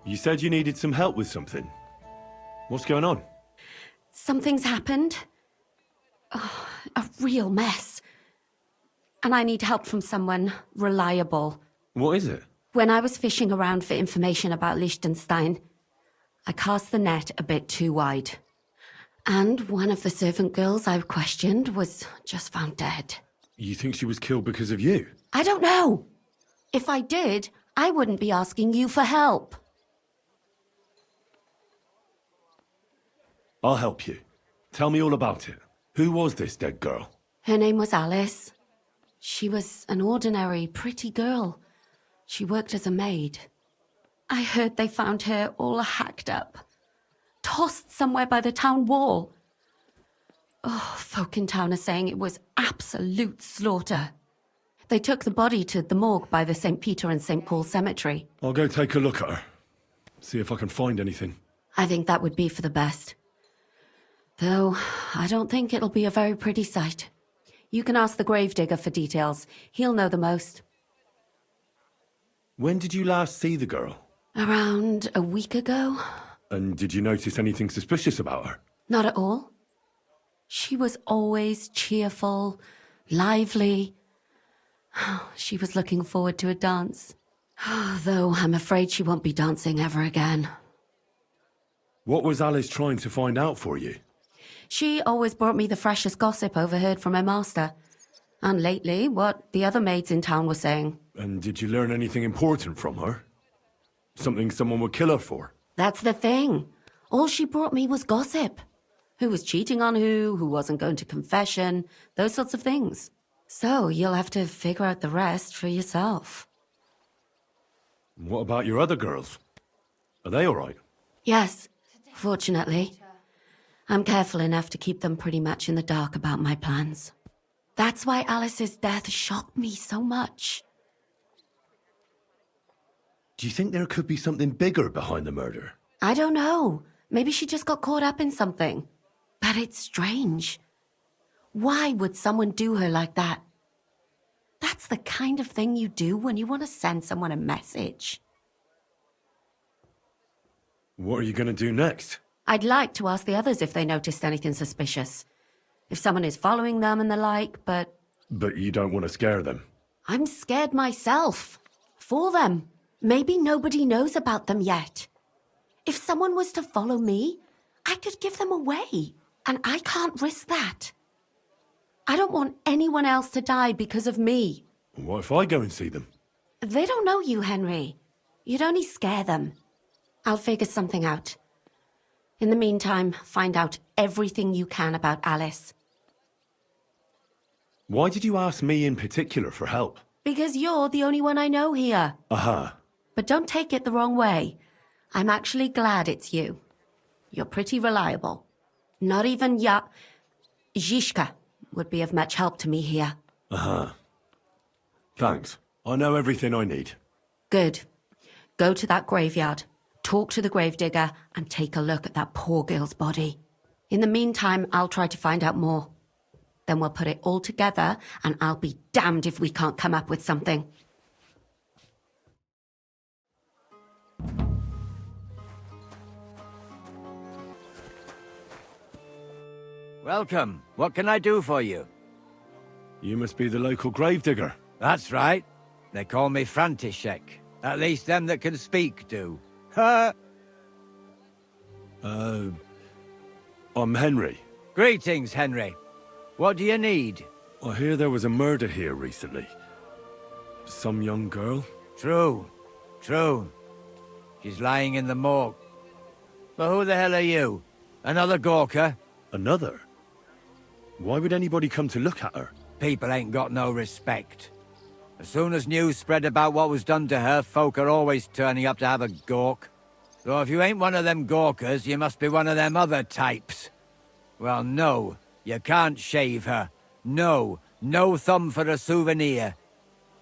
You said you needed some help with something. What's going on? Something's happened. Oh, a real mess. And I need help from someone reliable. What is it? When I was fishing around for information about Liechtenstein, I cast the net a bit too wide. And one of the servant girls I questioned was just found dead. You think she was killed because of you? I don't know. If I did, I wouldn't be asking you for help. I'll help you. Tell me all about it. Who was this dead girl? Her name was Alice. She was an ordinary, pretty girl. She worked as a maid. I heard they found her all hacked up, tossed somewhere by the town wall. Oh, folk in town are saying it was absolute slaughter. They took the body to the morgue by the St. Peter and St. Paul cemetery. I'll go take a look at her. See if I can find anything. I think that would be for the best. Though, I don't think it'll be a very pretty sight. You can ask the gravedigger for details. He'll know the most. When did you last see the girl? Around a week ago? And did you notice anything suspicious about her? Not at all. She was always cheerful, lively. She was looking forward to a dance. Though I'm afraid she won't be dancing ever again. What was Alice trying to find out for you? She always brought me the freshest gossip overheard from her master. And lately, what the other maids in town were saying. And did you learn anything important from her? Something someone would kill her for? That's the thing. All she brought me was gossip. Who was cheating on who wasn't going to confession, those sorts of things. So you'll have to figure out the rest for yourself. What about your other girls? Are they all right? Yes, fortunately. I'm careful enough to keep them pretty much in the dark about my plans. That's why Alice's death shocked me so much. Do you think there could be something bigger behind the murder? I don't know. Maybe she just got caught up in something. But it's strange. Why would someone do her like that? That's the kind of thing you do when you want to send someone a message. What are you going to do next? I'd like to ask the others if they noticed anything suspicious. If someone is following them and the like, but... But you don't want to scare them? I'm scared myself. For them. Maybe nobody knows about them yet. If someone was to follow me, I could give them away. And I can't risk that. I don't want anyone else to die because of me. What if I go and see them? They don't know you, Henry. You'd only scare them. I'll figure something out. In the meantime, find out everything you can about Alice. Why did you ask me in particular for help? Because you're the only one I know here. Aha. But don't take it the wrong way. I'm actually glad it's you. You're pretty reliable. Not even Zhishka would be of much help to me here. Aha. Thanks. I know everything I need. Good. Go to that graveyard, talk to the gravedigger, and take a look at that poor girl's body. In the meantime, I'll try to find out more. Then we'll put it all together, and I'll be damned if we can't come up with something. Welcome. What can I do for you? You must be the local gravedigger. That's right. They call me František. At least them that can speak do. Ha! I'm Henry. Greetings, Henry. What do you need? I hear there was a murder here recently. Some young girl? True. True. She's lying in the morgue. But who the hell are you? Another Gawker? Another? Why would anybody come to look at her? People ain't got no respect. As soon as news spread about what was done to her, folk are always turning up to have a gawk. So if you ain't one of them gawkers, you must be one of them other types. Well, no, you can't shave her. No, no thumb for a souvenir.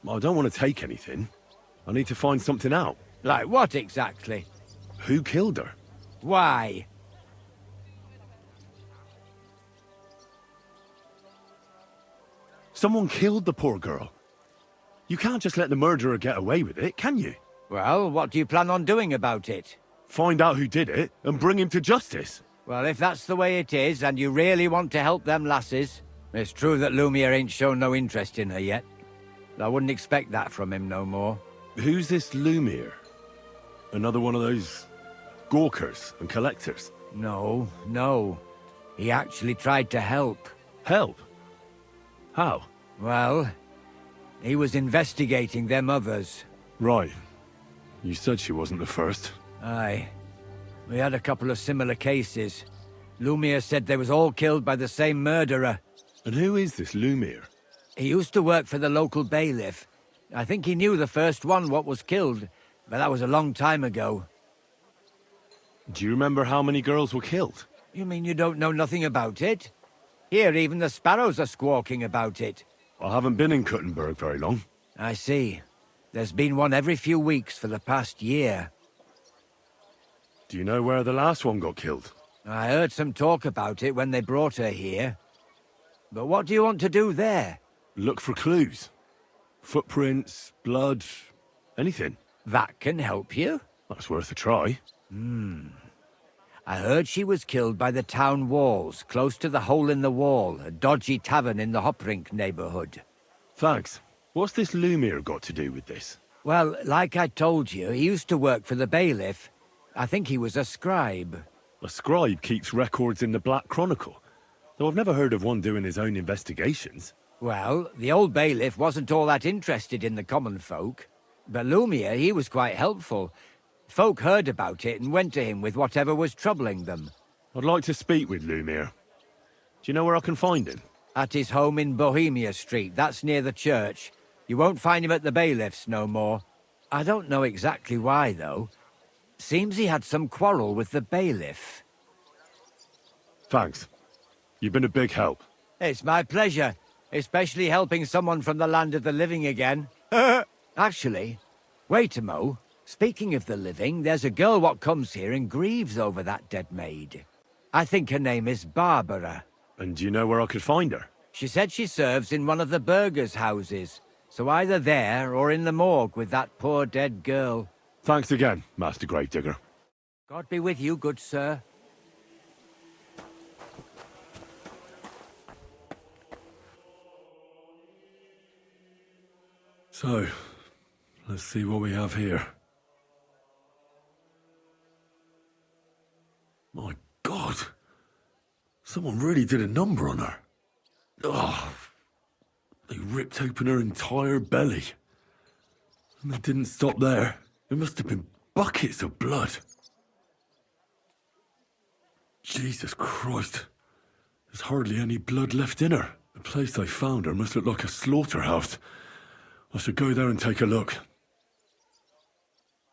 I don't want to take anything. I need to find something out. Like what exactly? Who killed her? Why? Someone killed the poor girl. You can't just let the murderer get away with it, can you? Well, what do you plan on doing about it? Find out who did it and bring him to justice. Well, if that's the way it is, and you really want to help them lasses, it's true that Lumiere ain't shown no interest in her yet. I wouldn't expect that from him no more. Who's this Lumiere? Another one of those gawkers and collectors? No, no. He actually tried to help. Help? How? Well, he was investigating them others. Right. You said she wasn't the first. Aye. We had a couple of similar cases. Lumiere said they was all killed by the same murderer. And who is this Lumiere? He used to work for the local bailiff. I think he knew the first one what was killed, but that was a long time ago. Do you remember how many girls were killed? You mean you don't know nothing about it? Here, even the sparrows are squawking about it. I haven't been in Kuttenberg very long. I see. There's been one every few weeks for the past year. Do you know where the last one got killed? I heard some talk about it when they brought her here. But what do you want to do there? Look for clues. Footprints, blood, anything. That can help you. That's worth a try. I heard she was killed by the town walls, close to the Hole in the Wall, a dodgy tavern in the Hoprink neighborhood. Thanks. What's this Lumiere got to do with this? Well, like I told you, he used to work for the bailiff. I think he was a scribe. A scribe keeps records in the Black Chronicle, though I've never heard of one doing his own investigations. Well, the old bailiff wasn't all that interested in the common folk. But Lumiere, he was quite helpful. Folk heard about it and went to him with whatever was troubling them. I'd like to speak with Lumiere. Do you know where I can find him? At his home in Bohemia Street, that's near the church. You won't find him at the bailiff's no more. I don't know exactly why, though. Seems he had some quarrel with the bailiff. Thanks. You've been a big help. It's my pleasure, especially helping someone from the land of the living again. Actually, wait a mo. Speaking of the living, there's a girl what comes here and grieves over that dead maid. I think her name is Barbara. And do you know where I could find her? She said she serves in one of the burgers' houses, so either there or in the morgue with that poor dead girl. Thanks again, Master Gravedigger. God be with you, good sir. So, let's see what we have here. My God! Someone really did a number on her. Oh, they ripped open her entire belly. And they didn't stop there. There must have been buckets of blood. Jesus Christ. There's hardly any blood left in her. The place they found her must look like a slaughterhouse. I should go there and take a look.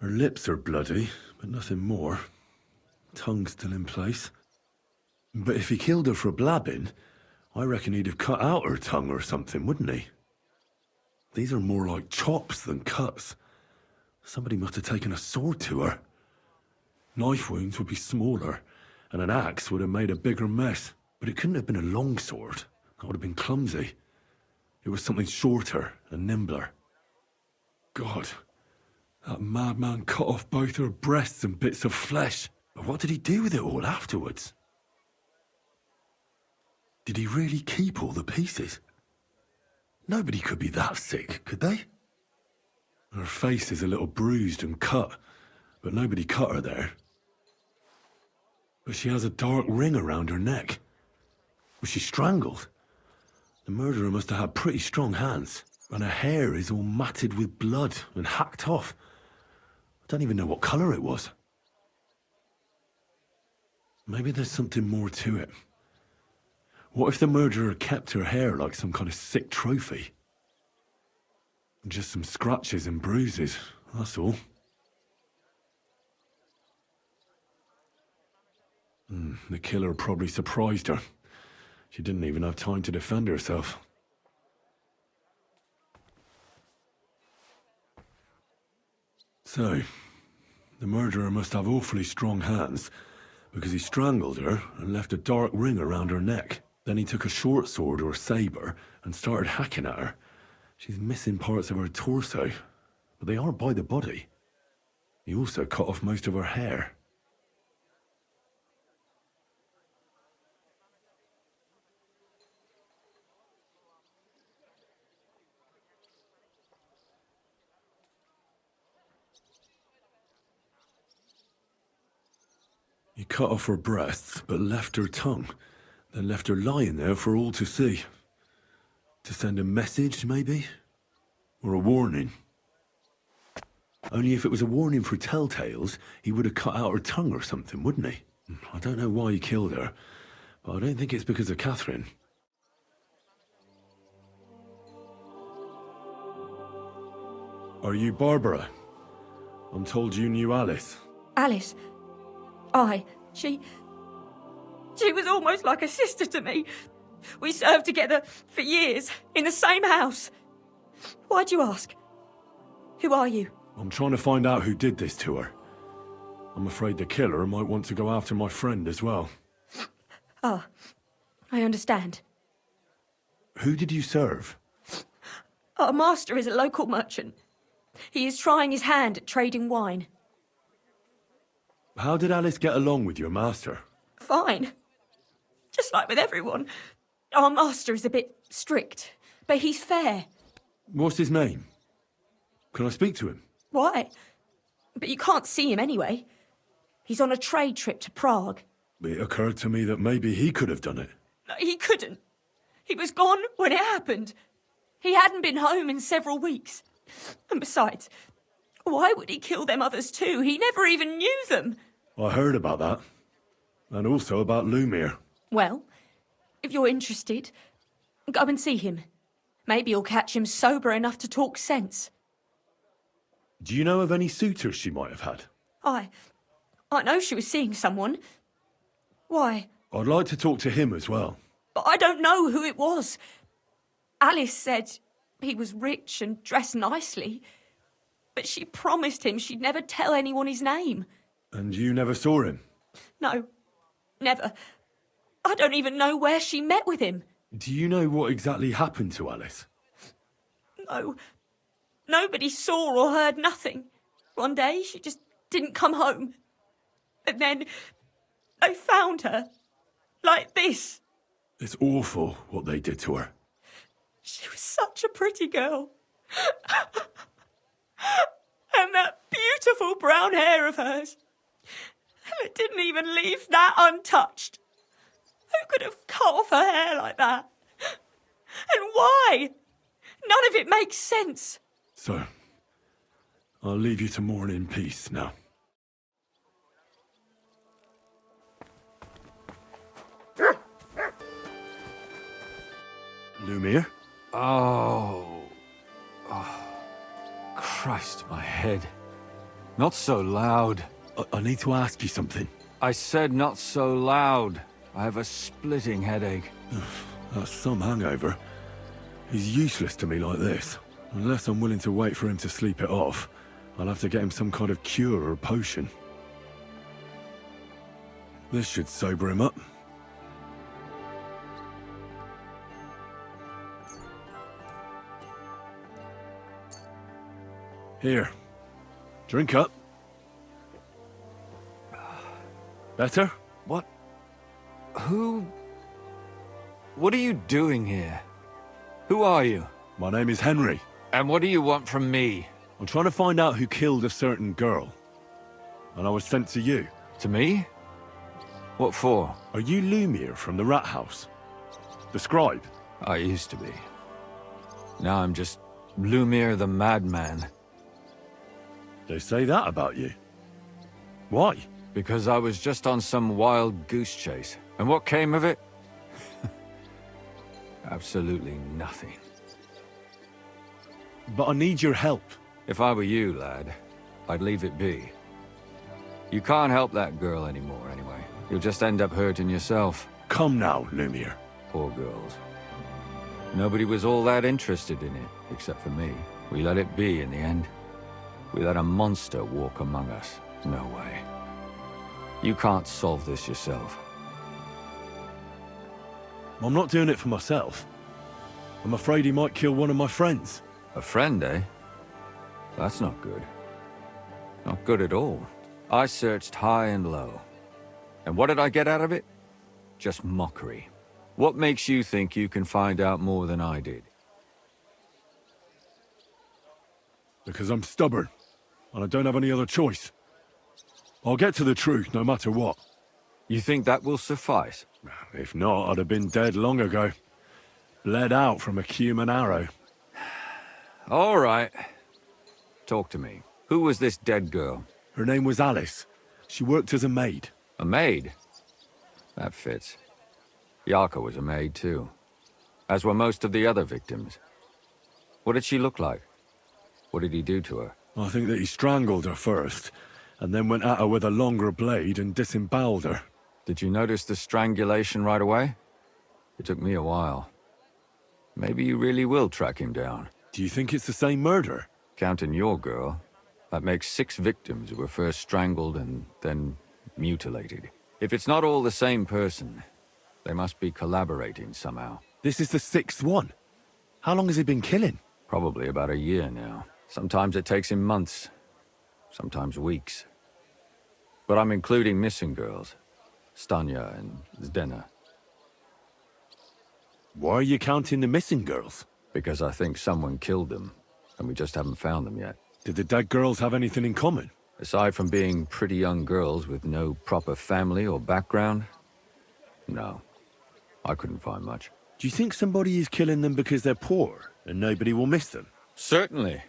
Her lips are bloody, but nothing more. Tongue still in place. But if he killed her for blabbing, I reckon he'd have cut out her tongue or something, wouldn't he? These are more like chops than cuts. Somebody must have taken a sword to her. Knife wounds would be smaller, and an axe would have made a bigger mess. But it couldn't have been a long sword. That would have been clumsy. It was something shorter and nimbler. God, that madman cut off both her breasts and bits of flesh. But what did he do with it all afterwards? Did he really keep all the pieces? Nobody could be that sick, could they? Her face is a little bruised and cut, but nobody cut her there. But she has a dark ring around her neck. Was she strangled? The murderer must have had pretty strong hands, and her hair is all matted with blood and hacked off. I don't even know what colour it was. Maybe there's something more to it. What if the murderer kept her hair like some kind of sick trophy? Just some scratches and bruises, that's all. The killer probably surprised her. She didn't even have time to defend herself. So, the murderer must have awfully strong hands, because he strangled her and left a dark ring around her neck. Then he took a short sword or saber and started hacking at her. She's missing parts of her torso, but they are by the body. He also cut off most of her hair. He cut off her breasts, but left her tongue, then left her lying there for all to see. To send a message, maybe? Or a warning? Only if it was a warning for telltales, he would have cut out her tongue or something, wouldn't he? I don't know why he killed her, but I don't think it's because of Catherine. Are you Barbara? I'm told you knew Alice. Alice? Aye, she was almost like a sister to me. We served together for years, in the same house. Why'd you ask? Who are you? I'm trying to find out who did this to her. I'm afraid the killer might want to go after my friend as well. Ah, I understand. Who did you serve? Our master is a local merchant. He is trying his hand at trading wine. How did Alice get along with your master? Fine. Just like with everyone. Our master is a bit strict, but he's fair. What's his name? Can I speak to him? Why? But you can't see him anyway. He's on a trade trip to Prague. It occurred to me that maybe he could have done it. No, he couldn't. He was gone when it happened. He hadn't been home in several weeks. And besides, why would he kill them others too? He never even knew them. I heard about that. And also about Lumir. Well, if you're interested, go and see him. Maybe you'll catch him sober enough to talk sense. Do you know of any suitors she might have had? I know she was seeing someone. Why? I'd like to talk to him as well. But I don't know who it was. Alice said he was rich and dressed nicely, but she promised him she'd never tell anyone his name. And you never saw him? No, never. I don't even know where she met with him. Do you know what exactly happened to Alice? No. Nobody saw or heard nothing. One day she just didn't come home. And then they found her. Like this. It's awful what they did to her. She was such a pretty girl. And that beautiful brown hair of hers. And it didn't even leave that untouched. Who could have cut off her hair like that? And why? None of it makes sense. So, I'll leave you to mourn in peace now. Lumir? Oh. Christ, my head. Not so loud. I need to ask you something. I said not so loud. I have a splitting headache. That's some hangover. He's useless to me like this. Unless I'm willing to wait for him to sleep it off, I'll have to get him some kind of cure or potion. This should sober him up. Here. Drink up. Better? What? Who? What are you doing here? Who are you? My name is Henry. And what do you want from me? I'm trying to find out who killed a certain girl. And I was sent to you. To me? What for? Are you Lumir from the rat house? The scribe? I used to be. Now I'm just Lumir the madman. They say that about you. Why? Because I was just on some wild goose chase. And what came of it? Absolutely nothing. But I need your help. If I were you, lad, I'd leave it be. You can't help that girl anymore, anyway. You'll just end up hurting yourself. Come now, Lumir. Poor girls. Nobody was all that interested in it, except for me. We let it be in the end. We let a monster walk among us. No way. You can't solve this yourself. I'm not doing it for myself. I'm afraid he might kill one of my friends. A friend, eh? That's not good. Not good at all. I searched high and low. And what did I get out of it? Just mockery. What makes you think you can find out more than I did? Because I'm stubborn, and I don't have any other choice. I'll get to the truth, no matter what. You think that will suffice? If not, I'd have been dead long ago. Bled out from a human arrow. All right. Talk to me. Who was this dead girl? Her name was Alice. She worked as a maid. A maid? That fits. Yarka was a maid too. As were most of the other victims. What did she look like? What did he do to her? I think that he strangled her first, and then went at her with a longer blade and disemboweled her. Did you notice the strangulation right away? It took me a while. Maybe you really will track him down. Do you think it's the same murder? Counting your girl, that makes 6 victims who were first strangled and then mutilated. If it's not all the same person, they must be collaborating somehow. This is the 6th one. How long has he been killing? Probably about a year now. Sometimes it takes him months, sometimes weeks. But I'm including missing girls, Stanya and Zdena. Why are you counting the missing girls? Because I think someone killed them, and we just haven't found them yet. Did the dead girls have anything in common? Aside from being pretty young girls with no proper family or background, no. I couldn't find much. Do you think somebody is killing them because they're poor, and nobody will miss them? Certainly.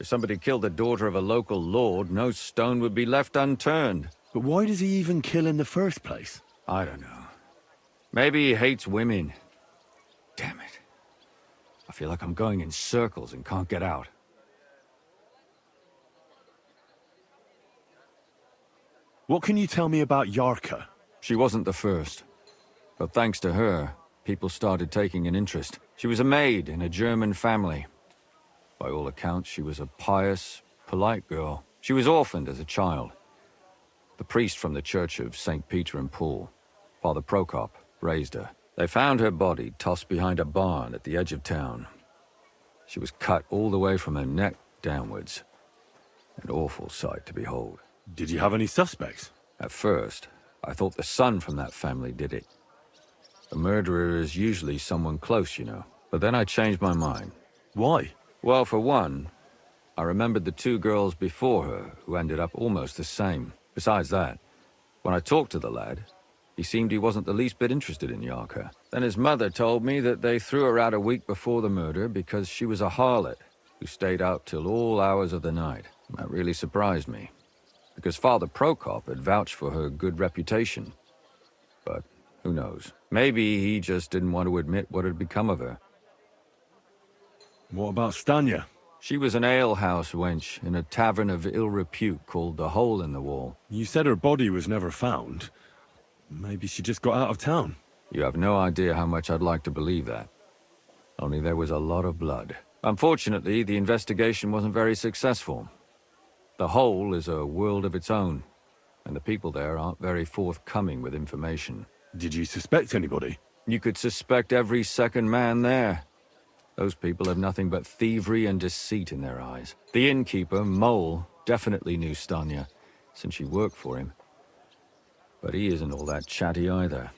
If somebody killed the daughter of a local lord, no stone would be left unturned. But why does he even kill in the first place? I don't know. Maybe he hates women. Damn it. I feel like I'm going in circles and can't get out. What can you tell me about Yarka? She wasn't the first. But thanks to her, people started taking an interest. She was a maid in a German family. By all accounts, she was a pious, polite girl. She was orphaned as a child. The priest from the church of St. Peter and Paul, Father Prokop, raised her. They found her body tossed behind a barn at the edge of town. She was cut all the way from her neck downwards. An awful sight to behold. Did you have any suspects? At first, I thought the son from that family did it. The murderer is usually someone close, you know. But then I changed my mind. Why? Well, for one, I remembered the 2 girls before her who ended up almost the same. Besides that, when I talked to the lad, he seemed he wasn't the least bit interested in Yarka. Then his mother told me that they threw her out a week before the murder because she was a harlot who stayed out till all hours of the night. That really surprised me, because Father Prokop had vouched for her good reputation. But who knows? Maybe he just didn't want to admit what had become of her. What about Stanya? She was an alehouse wench in a tavern of ill repute called the Hole in the Wall. You said her body was never found. Maybe she just got out of town. You have no idea how much I'd like to believe that. Only there was a lot of blood. Unfortunately, the investigation wasn't very successful. The Hole is a world of its own, and the people there aren't very forthcoming with information. Did you suspect anybody? You could suspect every second man there. Those people have nothing but thievery and deceit in their eyes. The innkeeper, Mole, definitely knew Stanya, since she worked for him. But he isn't all that chatty either.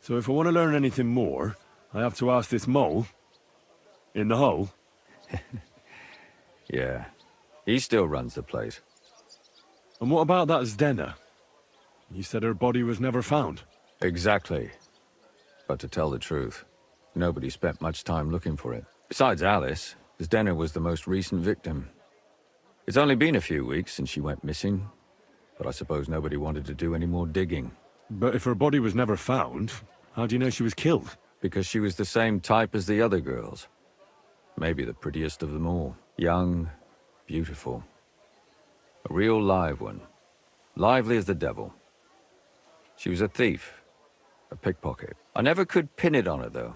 So if I want to learn anything more, I have to ask this Mole in the hole? Yeah, he still runs the place. And what about that Zdena? You said her body was never found. Exactly. But to tell the truth, nobody spent much time looking for it. Besides Alice, Zdena was the most recent victim. It's only been a few weeks since she went missing, but I suppose nobody wanted to do any more digging. But if her body was never found, how do you know she was killed? Because she was the same type as the other girls. Maybe the prettiest of them all. Young, beautiful. A real live one. Lively as the devil. She was a thief. A pickpocket. I never could pin it on her, though.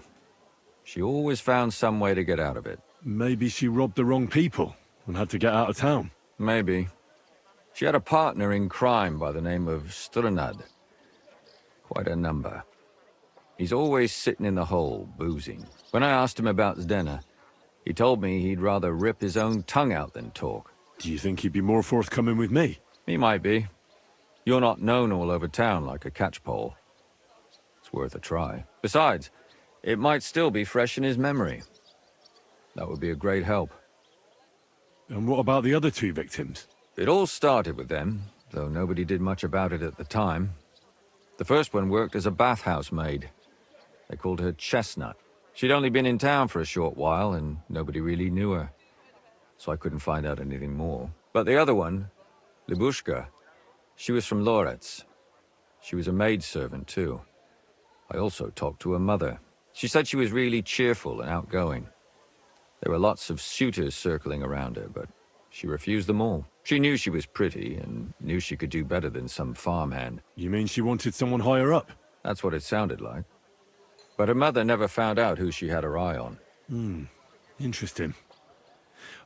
She always found some way to get out of it. Maybe she robbed the wrong people and had to get out of town. Maybe. She had a partner in crime by the name of Strunad. Quite a number. He's always sitting in the hole, boozing. When I asked him about Zdena, he told me he'd rather rip his own tongue out than talk. Do you think he'd be more forthcoming with me? He might be. You're not known all over town like a catchpole. It's worth a try. Besides, it might still be fresh in his memory. That would be a great help. And what about the other 2 victims? It all started with them, though nobody did much about it at the time. The first one worked as a bathhouse maid. They called her Chestnut. She'd only been in town for a short while, and nobody really knew her. So I couldn't find out anything more. But the other one, Libushka, she was from Loretz. She was a maidservant, too. I also talked to her mother. She said she was really cheerful and outgoing. There were lots of suitors circling around her, but she refused them all. She knew she was pretty, and knew she could do better than some farmhand. You mean she wanted someone higher up? That's what it sounded like. But her mother never found out who she had her eye on. Interesting.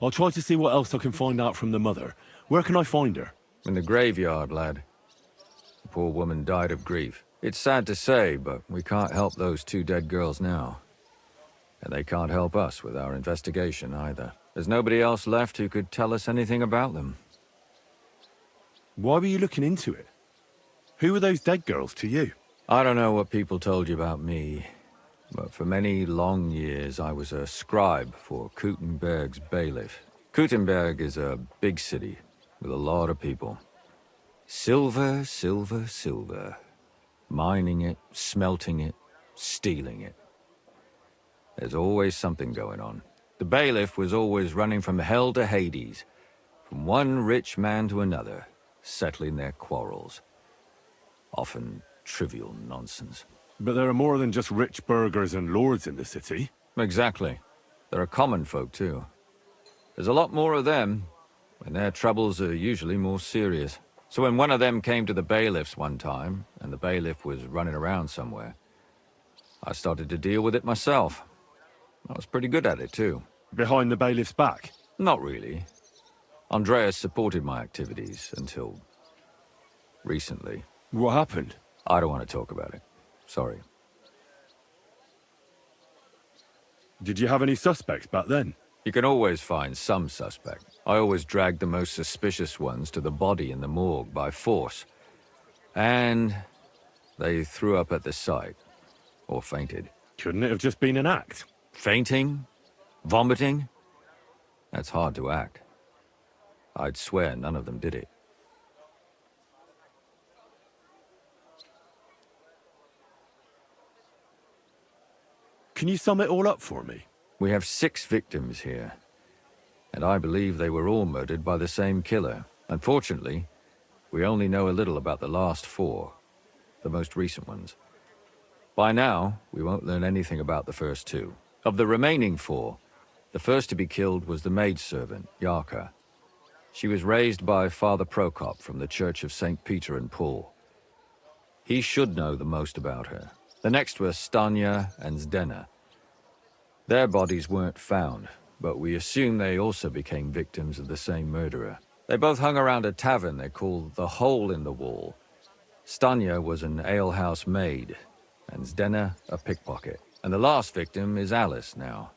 I'll try to see what else I can find out from the mother. Where can I find her? In the graveyard, lad. The poor woman died of grief. It's sad to say, but we can't help those 2 dead girls now. And they can't help us with our investigation either. There's nobody else left who could tell us anything about them. Why were you looking into it? Who were those dead girls to you? I don't know what people told you about me, but for many long years I was a scribe for Kuttenberg's bailiff. Kuttenberg is a big city with a lot of people. Silver, silver, silver. Mining it, smelting it, stealing it. There's always something going on. The bailiff was always running from hell to Hades, from one rich man to another, settling their quarrels. Often trivial nonsense. But there are more than just rich burghers and lords in the city. Exactly. There are common folk, too. There's a lot more of them, and their troubles are usually more serious. So when one of them came to the bailiff's one time, and the bailiff was running around somewhere, I started to deal with it myself. I was pretty good at it, too. Behind the bailiff's back? Not really. Andreas supported my activities until recently. What happened? I don't want to talk about it. Sorry. Did you have any suspects back then? You can always find some suspect. I always dragged the most suspicious ones to the body in the morgue by force. And they threw up at the sight. Or fainted. Couldn't it have just been an act? Fainting? Vomiting? That's hard to act. I'd swear none of them did it. Can you sum it all up for me? We have 6 victims here, and I believe they were all murdered by the same killer. Unfortunately, we only know a little about the last 4, the most recent ones. By now, we won't learn anything about the first 2. Of the remaining 4, the first to be killed was the maidservant, Yarka. She was raised by Father Prokop from the Church of St. Peter and Paul. He should know the most about her. The next were Stanya and Zdena. Their bodies weren't found, but we assume they also became victims of the same murderer. They both hung around a tavern they called the Hole in the Wall. Stanya was an alehouse maid, and Zdena a pickpocket. And the last victim is Alice now,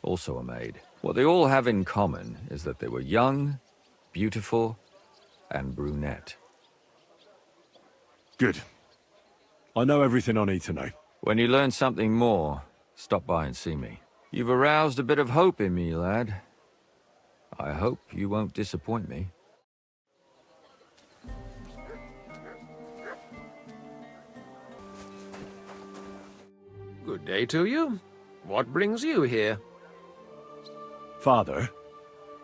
also a maid. What they all have in common is that they were young, beautiful, and brunette. Good. I know everything I need to know. When you learn something more, stop by and see me. You've aroused a bit of hope in me, lad. I hope you won't disappoint me. Good day to you. What brings you here? Father,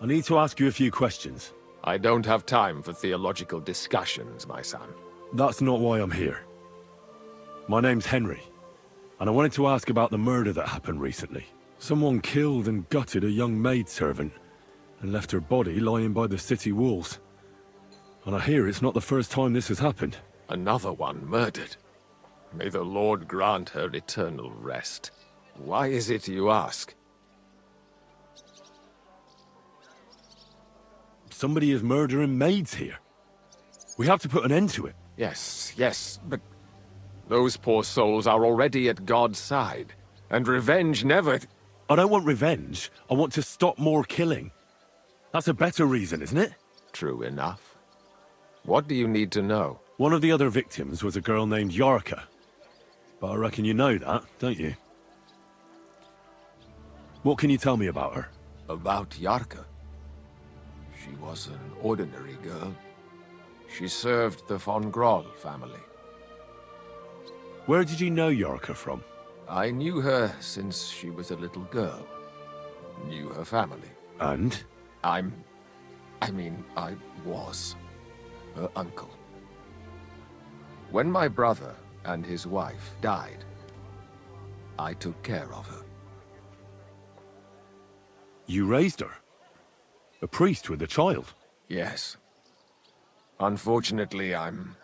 I need to ask you a few questions. I don't have time for theological discussions, my son. That's not why I'm here. My name's Henry, and I wanted to ask about the murder that happened recently. Someone killed and gutted a young maidservant and left her body lying by the city walls. And I hear it's not the first time this has happened. Another one murdered. May the Lord grant her eternal rest. Why is it you ask? Somebody is murdering maids here. We have to put an end to it. Yes, but those poor souls are already at God's side, and revenge never... I don't want revenge. I want to stop more killing. That's a better reason, isn't it? True enough. What do you need to know? One of the other victims was a girl named Yarka. But I reckon you know that, don't you? What can you tell me about her? About Yarka. She was an ordinary girl. She served the von Groll family. Where did you know Yarka from? I knew her since she was a little girl. Knew her family. And? I was her uncle. When my brother and his wife died, I took care of her. You raised her? A priest with a child? Yes. Unfortunately, I'm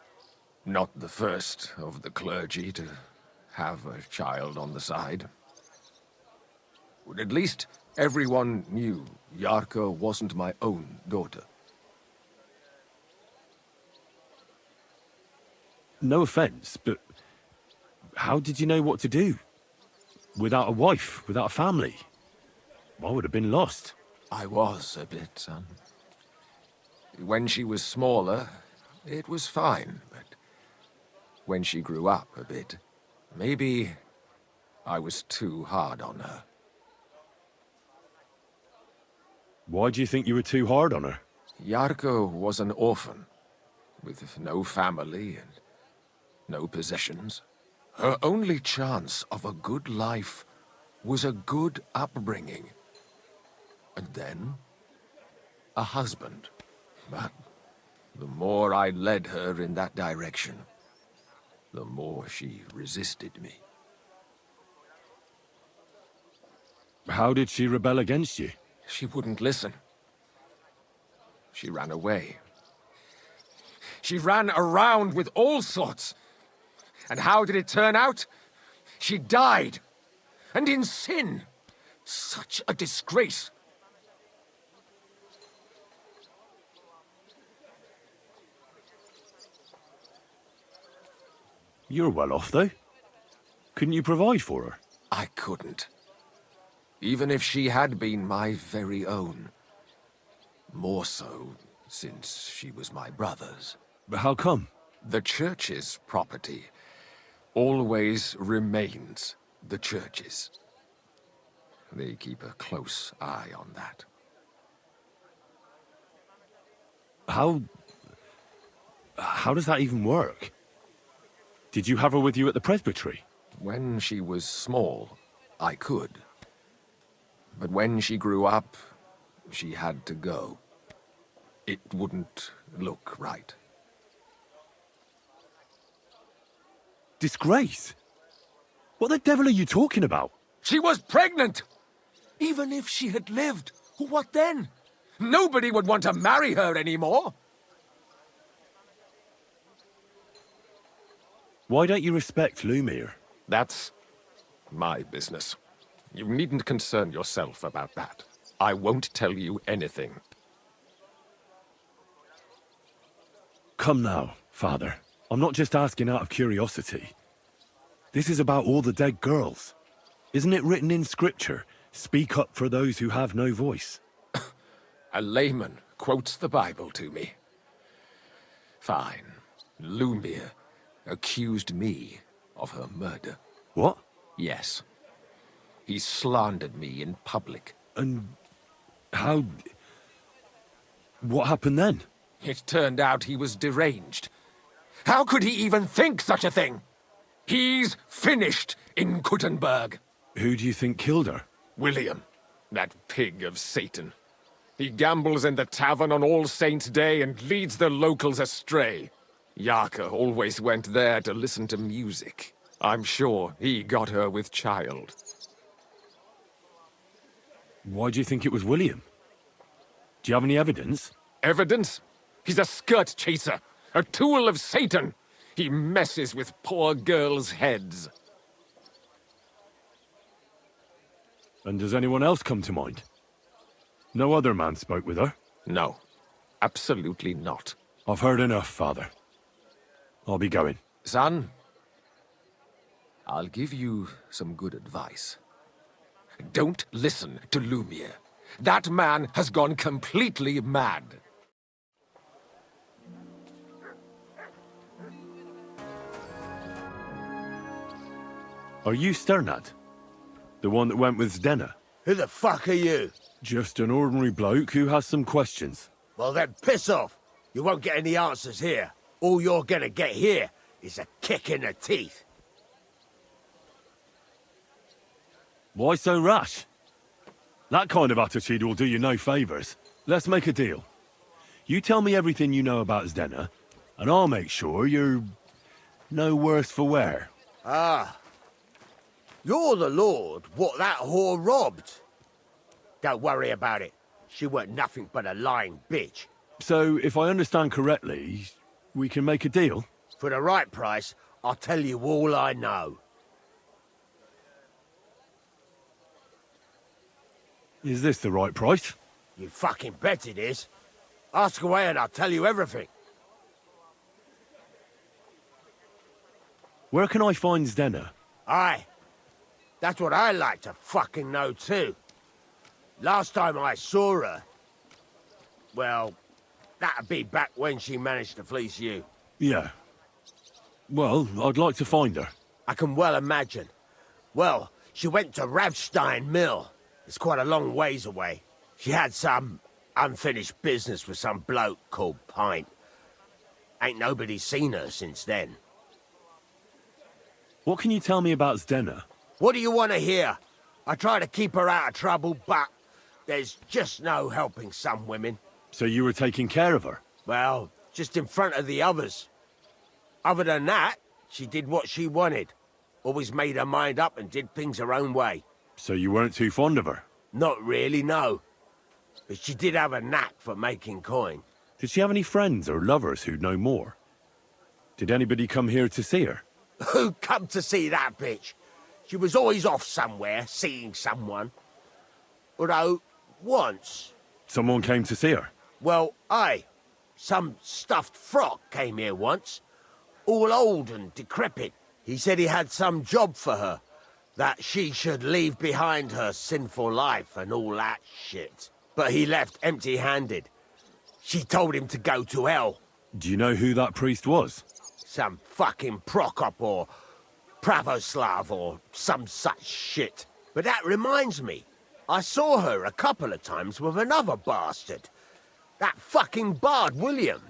not the first of the clergy to have a child on the side. But at least everyone knew Yarka wasn't my own daughter. No offense, but how did you know what to do? Without a wife, without a family? I would have been lost. I was a bit, son. When she was smaller, it was fine, but when she grew up a bit, maybe I was too hard on her. Why do you think you were too hard on her? Yarko was an orphan, with no family and no possessions. Her only chance of a good life was a good upbringing. And then, a husband. But the more I led her in that direction, the more she resisted me. How did she rebel against you? She wouldn't listen. She ran away. She ran around with all sorts. And how did it turn out? She died. And in sin. Such a disgrace. You're well off, though. Couldn't you provide for her? I couldn't. Even if she had been my very own. More so, since she was my brother's. But how come? The church's property always remains the church's. They keep a close eye on that. How does that even work? Did you have her with you at the presbytery? When she was small, I could. But when she grew up, she had to go. It wouldn't look right. Disgrace? What the devil are you talking about? She was pregnant! Even if she had lived, what then? Nobody would want to marry her anymore. Why don't you respect Lumiere? That's my business. You needn't concern yourself about that. I won't tell you anything. Come now, Father. I'm not just asking out of curiosity. This is about all the dead girls. Isn't it written in Scripture, speak up for those who have no voice? A layman quotes the Bible to me. Fine. Lumiere accused me of her murder. What? Yes. He slandered me in public. And how... what happened then? It turned out he was deranged. How could he even think such a thing? He's finished in Kuttenberg. Who do you think killed her? William, that pig of Satan. He gambles in the tavern on All Saints' Day and leads the locals astray. Yarka always went there to listen to music. I'm sure he got her with child. Why do you think it was William? Do you have any evidence? Evidence? He's a skirt chaser, a tool of Satan. He messes with poor girls' heads. And does anyone else come to mind? No other man spoke with her? No, absolutely not. I've heard enough, Father. I'll be going. Son, I'll give you some good advice. Don't listen to Lumiere. That man has gone completely mad. Are you Sternad? The one that went with Zdenna? Who the fuck are you? Just an ordinary bloke who has some questions. Well then, piss off. You won't get any answers here. All you're gonna get here is a kick in the teeth. Why so rash? That kind of attitude will do you no favours. Let's make a deal. You tell me everything you know about Zdenna, and I'll make sure you're no worse for wear. Ah. You're the lord what that whore robbed. Don't worry about it. She weren't nothing but a lying bitch. So, if I understand correctly, we can make a deal? For the right price, I'll tell you all I know. Is this the right price? You fucking bet it is. Ask away and I'll tell you everything. Where can I find Zdenna? Aye. That's what I like to fucking know too. Last time I saw her... Well, that'd be back when she managed to fleece you. Yeah. Well, I'd like to find her. I can well imagine. Well, she went to Ravstein Mill. It's quite a long ways away. She had some unfinished business with some bloke called Pint. Ain't nobody seen her since then. What can you tell me about Zdenna? What do you want to hear? I try to keep her out of trouble, but there's just no helping some women. So you were taking care of her? Well, just in front of the others. Other than that, she did what she wanted. Always made her mind up and did things her own way. So you weren't too fond of her? Not really, no. But she did have a knack for making coin. Did she have any friends or lovers who'd know more? Did anybody come here to see her? Who come to see that bitch? She was always off somewhere, seeing someone. Although, once... Someone came to see her? Well, aye. Some stuffed frock came here once. All old and decrepit. He said he had some job for her. That she should leave behind her sinful life and all that shit. But he left empty-handed. She told him to go to hell. Do you know who that priest was? Some fucking Prokop or Pravoslav or some such shit. But that reminds me, I saw her a couple of times with another bastard. That fucking bard, William.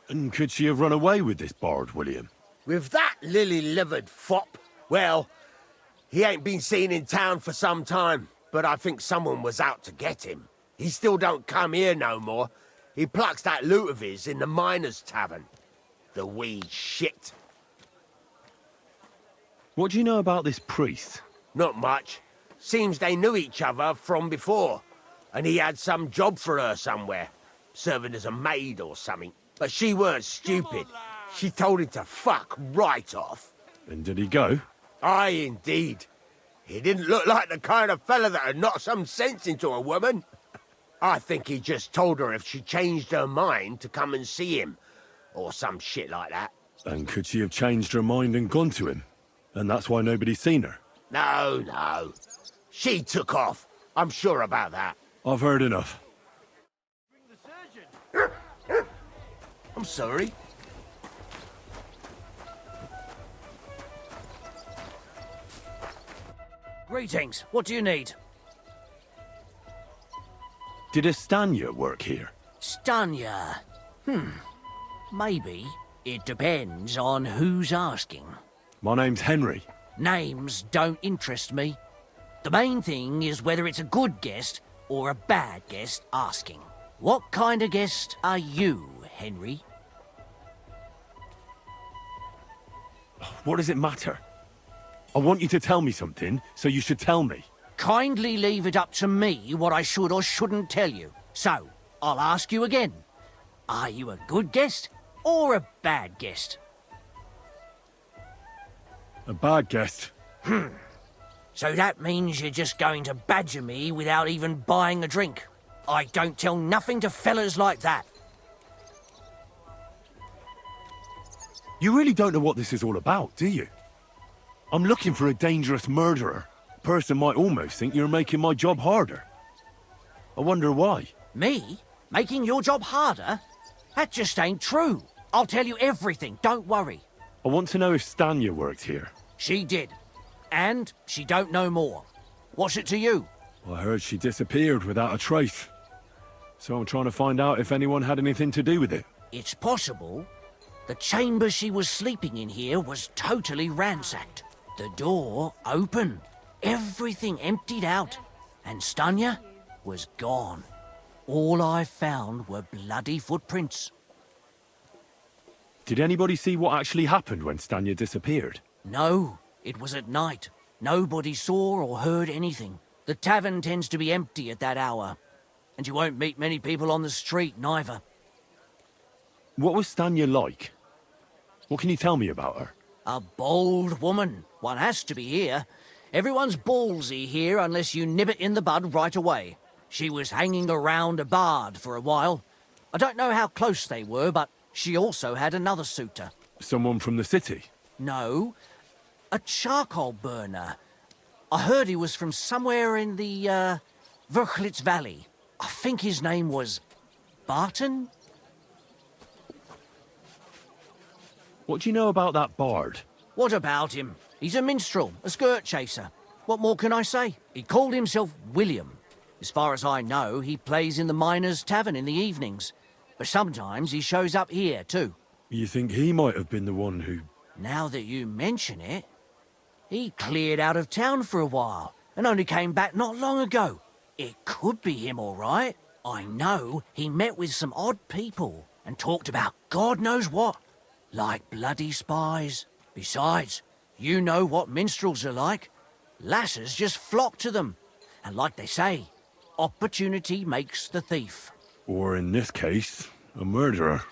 And could she have run away with this bard, William? With that lily-livered fop? Well, he ain't been seen in town for some time, but I think someone was out to get him. He still don't come here no more. He plucks that loot of his in the miners' tavern. The wee shit. What do you know about this priest? Not much. Seems they knew each other from before, and he had some job for her somewhere, serving as a maid or something. But she weren't stupid. She told him to fuck right off. And did he go? Aye, indeed. He didn't look like the kind of fella that'd knock some sense into a woman. I think he just told her if she changed her mind to come and see him, or some shit like that. And could she have changed her mind and gone to him? And that's why nobody's seen her? No, no. She took off. I'm sure about that. I've heard enough. I'm sorry. Greetings. What do you need? Did Estanya work here? Stanya. Maybe. It depends on who's asking. My name's Henry. Names don't interest me. The main thing is whether it's a good guest or a bad guest asking. What kind of guest are you, Henry? What does it matter? I want you to tell me something, so you should tell me. Kindly leave it up to me what I should or shouldn't tell you. So, I'll ask you again. Are you a good guest or a bad guest? A bad guest. So that means you're just going to badger me without even buying a drink. I don't tell nothing to fellas like that. You really don't know what this is all about, do you? I'm looking for a dangerous murderer, person might almost think you're making my job harder. I wonder why. Me? Making your job harder? That just ain't true. I'll tell you everything, don't worry. I want to know if Stanya worked here. She did. And she don't know more. What's it to you? I heard she disappeared without a trace. So I'm trying to find out if anyone had anything to do with it. It's possible. The chamber she was sleeping in here was totally ransacked. The door open. Everything emptied out. And Stanya was gone. All I found were bloody footprints. Did anybody see what actually happened when Stanya disappeared? No, it was at night. Nobody saw or heard anything. The tavern tends to be empty at that hour. And you won't meet many people on the street, neither. What was Stanya like? What can you tell me about her? A bold woman. One has to be here. Everyone's ballsy here unless you nib it in the bud right away. She was hanging around a bard for a while. I don't know how close they were, but she also had another suitor. Someone from the city? No, a charcoal burner. I heard he was from somewhere in the, Verchlitz Valley. I think his name was Barton? What do you know about that bard? What about him? He's a minstrel, a skirt chaser. What more can I say? He called himself William. As far as I know, he plays in the Miners' Tavern in the evenings. But sometimes he shows up here, too. You think he might have been the one who... Now that you mention it, he cleared out of town for a while and only came back not long ago. It could be him, all right. I know he met with some odd people and talked about God knows what, like bloody spies. Besides, you know what minstrels are like. Lasses just flock to them. And like they say, opportunity makes the thief. Or in this case, a murderer.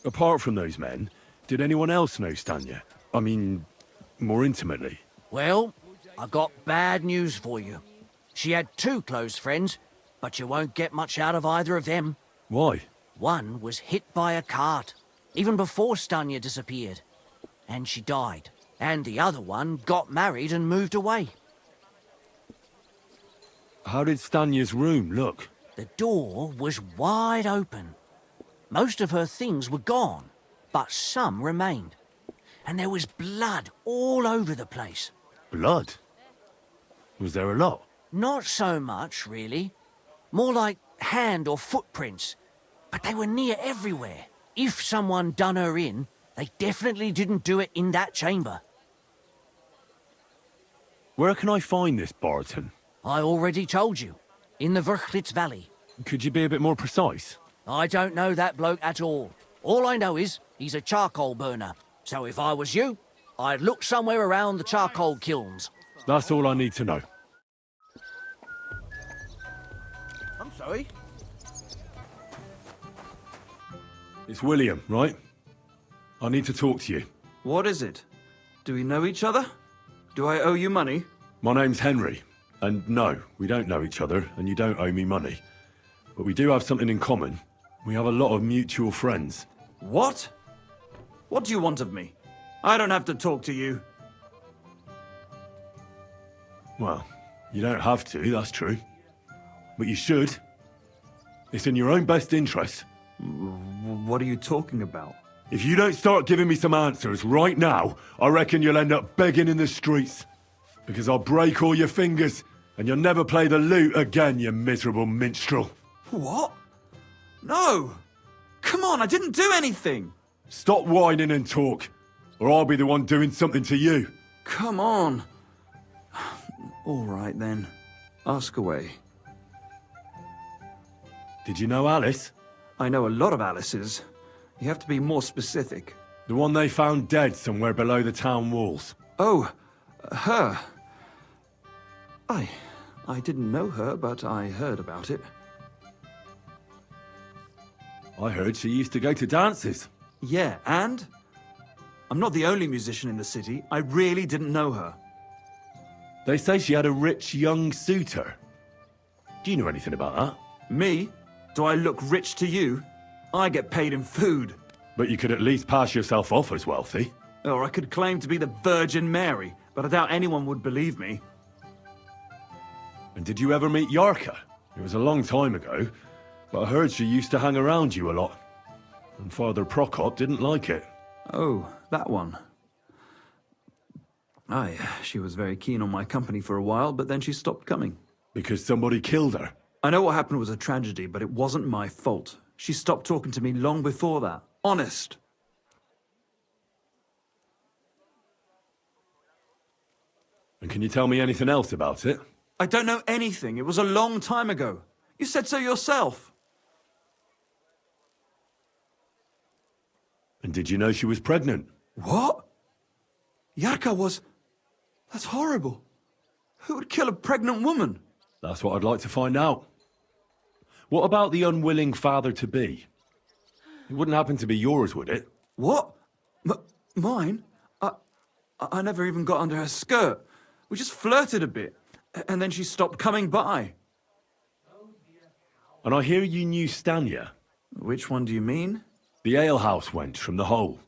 Apart from those men, did anyone else know Stanya? I mean, more intimately. Well, I got bad news for you. She had two close friends, but you won't get much out of either of them. Why? One was hit by a cart, even before Stanya disappeared. And she died. And the other one got married and moved away. How did Stanya's room look? The door was wide open. Most of her things were gone, but some remained. And there was blood all over the place. Blood? Was there a lot? Not so much, really. More like hand or footprints. But they were near everywhere. If someone done her in, they definitely didn't do it in that chamber. Where can I find this Barton? I already told you. In the Verchlitz Valley. Could you be a bit more precise? I don't know that bloke at all. All I know is he's a charcoal burner. So if I was you, I'd look somewhere around the charcoal kilns. That's all I need to know. I'm sorry? It's William, right? I need to talk to you. What is it? Do we know each other? Do I owe you money? My name's Henry. And no, we don't know each other, and you don't owe me money. But we do have something in common. We have a lot of mutual friends. What? What do you want of me? I don't have to talk to you. Well, you don't have to, that's true. But you should. It's in your own best interest. What are you talking about? If you don't start giving me some answers right now, I reckon you'll end up begging in the streets. Because I'll break all your fingers, and you'll never play the lute again, you miserable minstrel. What? No! Come on, I didn't do anything! Stop whining and talk, or I'll be the one doing something to you. Come on. All right, then. Ask away. Did you know Alice? I know a lot of Alice's. You have to be more specific. The one they found dead somewhere below the town walls. Oh, her. I didn't know her, but I heard about it. I heard she used to go to dances. Yeah, and? I'm not the only musician in the city. I really didn't know her. They say she had a rich young suitor. Do you know anything about that? Me? Do I look rich to you? I get paid in food. But you could at least pass yourself off as wealthy. Or I could claim to be the Virgin Mary, but I doubt anyone would believe me. And did you ever meet Yarka? It was a long time ago, but I heard she used to hang around you a lot. And Father Prokop didn't like it. Oh, that one. Aye, she was very keen on my company for a while, but then she stopped coming. Because somebody killed her. I know what happened was a tragedy, but it wasn't my fault. She stopped talking to me long before that. Honest. And can you tell me anything else about it? I don't know anything. It was a long time ago. You said so yourself. And did you know she was pregnant? What? Yarka was... That's horrible. Who would kill a pregnant woman? That's what I'd like to find out. What about the unwilling father-to-be? It wouldn't happen to be yours, would it? What? Mine? I never even got under her skirt. We just flirted a bit, and then she stopped coming by. And I hear you knew Stanya. Which one do you mean? The alehouse wench from the hole.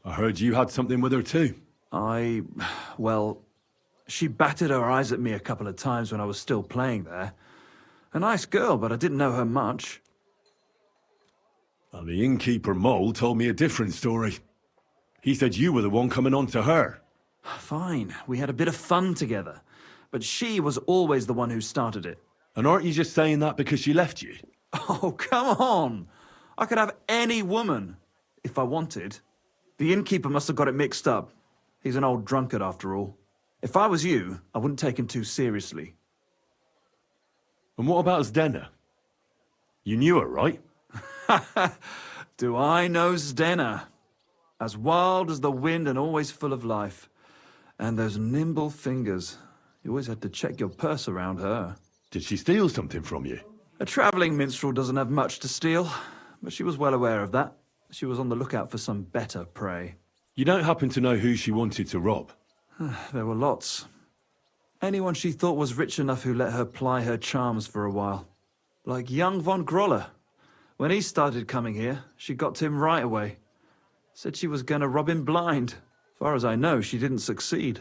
I heard you had something with her too. Well, she batted her eyes at me a couple of times when I was still playing there. A nice girl, but I didn't know her much. And the innkeeper Mole told me a different story. He said you were the one coming on to her. Fine, we had a bit of fun together. But she was always the one who started it. And aren't you just saying that because she left you? Oh, come on! I could have any woman, if I wanted. The innkeeper must have got it mixed up. He's an old drunkard after all. If I was you, I wouldn't take him too seriously. And what about Zdena? You knew her, right? Do I know Zdena? As wild as the wind and always full of life. And those nimble fingers. You always had to check your purse around her. Did she steal something from you? A travelling minstrel doesn't have much to steal, but she was well aware of that. She was on the lookout for some better prey. You don't happen to know who she wanted to rob? There were lots. Anyone she thought was rich enough who let her ply her charms for a while. Like young von Groller. When he started coming here, she got to him right away. Said she was going to rob him blind. Far as I know, she didn't succeed.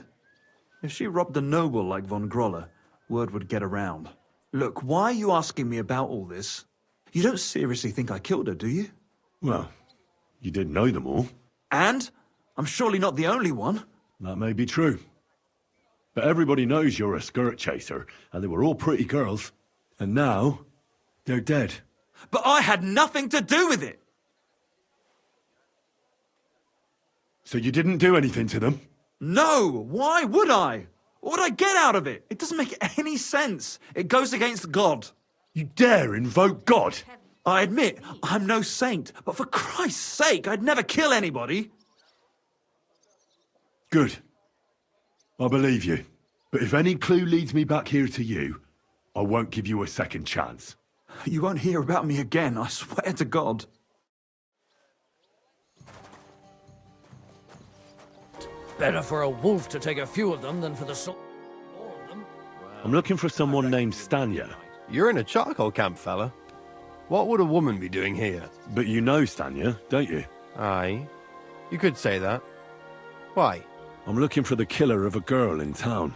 If she robbed a noble like von Groller, word would get around. Look, why are you asking me about all this? You don't seriously think I killed her, do you? Well, you did know them all. And? I'm surely not the only one. That may be true. But everybody knows you're a skirt chaser, and they were all pretty girls. And now, they're dead. But I had nothing to do with it! So you didn't do anything to them? No! Why would I? What would I get out of it? It doesn't make any sense. It goes against God. You dare invoke God? I admit, I'm no saint, but for Christ's sake, I'd never kill anybody. Good. I believe you. But if any clue leads me back here to you, I won't give you a second chance. You won't hear about me again, I swear to God. Better for a wolf to take a few of them than for the soul. All of them. I'm looking for someone named Stanya. You're in a charcoal camp, fella. What would a woman be doing here? But you know Stanya, don't you? Aye. You could say that. Why? I'm looking for the killer of a girl in town.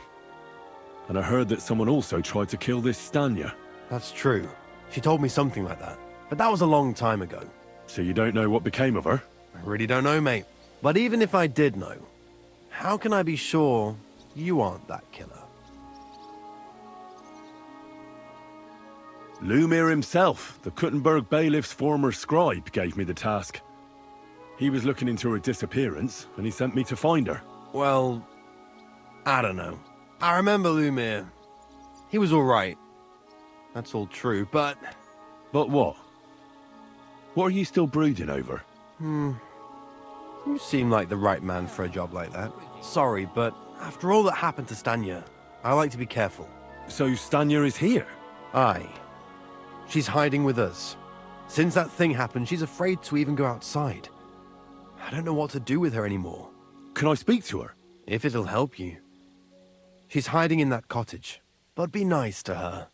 And I heard that someone also tried to kill this Stanya. That's true. She told me something like that. But that was a long time ago. So you don't know what became of her? I really don't know, mate. But even if I did know, how can I be sure you aren't that killer? Lumir himself, the Kuttenberg bailiff's former scribe, gave me the task. He was looking into her disappearance, and he sent me to find her. Well, I don't know. I remember Lumir. He was all right. That's all true, but... But what? What are you still brooding over? You seem like the right man for a job like that. Sorry, but after all that happened to Stanya, I like to be careful. So Stanya is here? Aye. She's hiding with us. Since that thing happened, she's afraid to even go outside. I don't know what to do with her anymore. Can I speak to her? If it'll help you. She's hiding in that cottage, but be nice to her.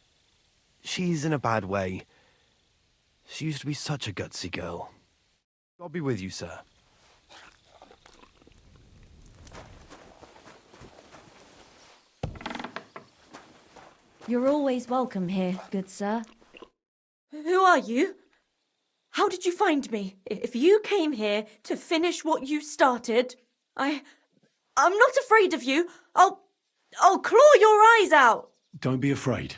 She's in a bad way. She used to be such a gutsy girl. God be with you, sir. You're always welcome here, good sir. Who are you? How did you find me? If you came here to finish what you started, I'm not afraid of you. I'll claw your eyes out. Don't be afraid.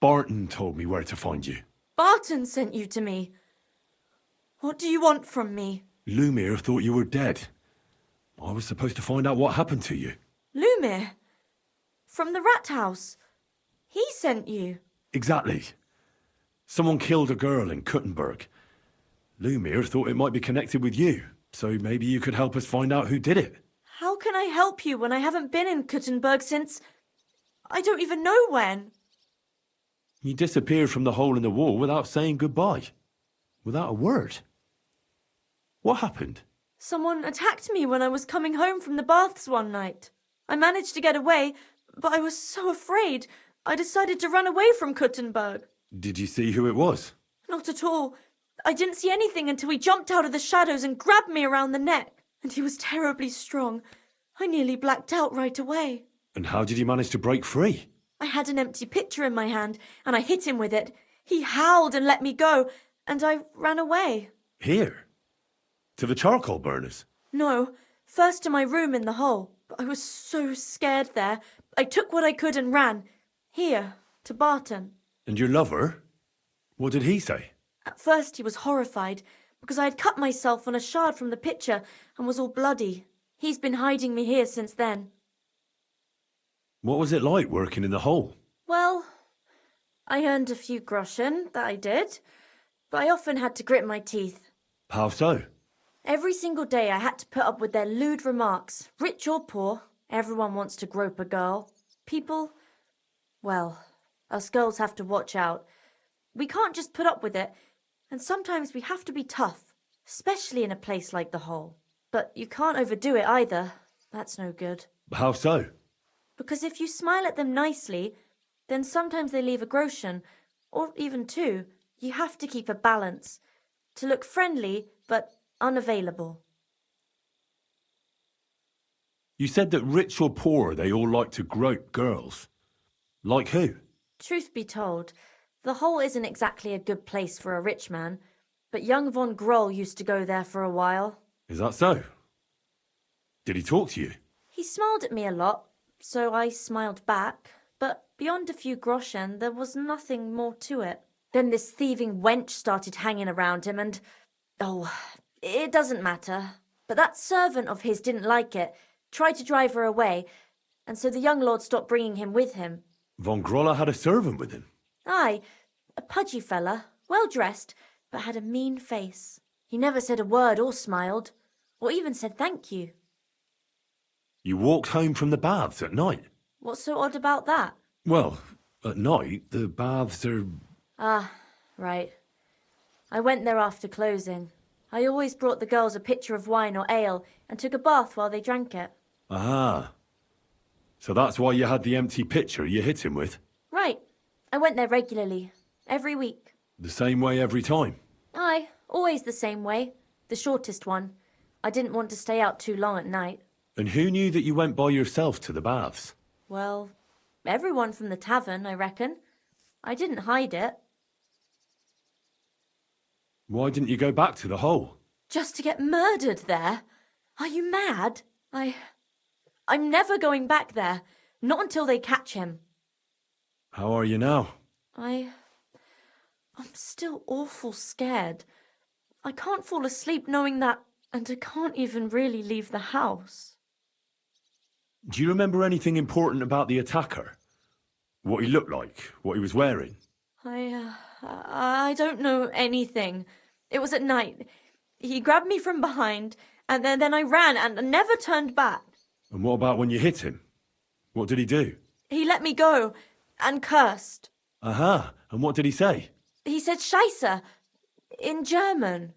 Barton told me where to find you. Barton sent you to me. What do you want from me? Lumir thought you were dead. I was supposed to find out what happened to you. Lumir? From the rat house. He sent you. Exactly. Someone killed a girl in Kuttenberg. Lumir thought it might be connected with you, so maybe you could help us find out who did it. How can I help you when I haven't been in Kuttenberg since... I don't even know when. You disappeared from the hole in the wall without saying goodbye. Without a word. What happened? Someone attacked me when I was coming home from the baths one night. I managed to get away, but I was so afraid, I decided to run away from Kuttenberg. Did you see who it was? Not at all. I didn't see anything until he jumped out of the shadows and grabbed me around the neck. And he was terribly strong. I nearly blacked out right away. And how did you manage to break free? I had an empty pitcher in my hand, and I hit him with it. He howled and let me go, and I ran away. Here? To the charcoal burners? No, first to my room in the hole. But I was so scared there. I took what I could and ran. Here, to Barton. And your lover? What did he say? At first he was horrified, because I had cut myself on a shard from the pitcher and was all bloody. He's been hiding me here since then. What was it like working in the hole? Well, I earned a few groschen, that I did, but I often had to grit my teeth. How so? Every single day I had to put up with their lewd remarks. Rich or poor, everyone wants to grope a girl. People, well, us girls have to watch out. We can't just put up with it, and sometimes we have to be tough, especially in a place like the hole. But you can't overdo it either. That's no good. How so? Because if you smile at them nicely, then sometimes they leave a groschen, or even two. You have to keep a balance. To look friendly, but unavailable. You said that rich or poor, they all like to grope girls. Like who? Truth be told, the hole isn't exactly a good place for a rich man, but young von Groll used to go there for a while. Is that so? Did he talk to you? He smiled at me a lot, so I smiled back, but beyond a few groschen, there was nothing more to it. Then this thieving wench started hanging around him and... oh, it doesn't matter. But that servant of his didn't like it, tried to drive her away, and so the young lord stopped bringing him with him. Von Groller had a servant with him? Aye, a pudgy fella, well-dressed, but had a mean face. He never said a word or smiled, or even said thank you. You walked home from the baths at night? What's so odd about that? Well, at night, the baths are... Ah, right. I went there after closing. I always brought the girls a pitcher of wine or ale and took a bath while they drank it. Ah. So that's why you had the empty pitcher you hit him with? Right. I went there regularly. Every week. The same way every time? Aye, always the same way. The shortest one. I didn't want to stay out too long at night. And who knew that you went by yourself to the baths? Well, everyone from the tavern, I reckon. I didn't hide it. Why didn't you go back to the hole? Just to get murdered there? Are you mad? I'm never going back there. Not until they catch him. How are you now? I'm still awful scared. I can't fall asleep knowing that, and I can't even really leave the house. Do you remember anything important about the attacker? What he looked like? What he was wearing? I don't know anything. It was at night. He grabbed me from behind, and then I ran and never turned back. And what about when you hit him? What did he do? He let me go and cursed. Aha, and what did he say? He said Scheisse in German.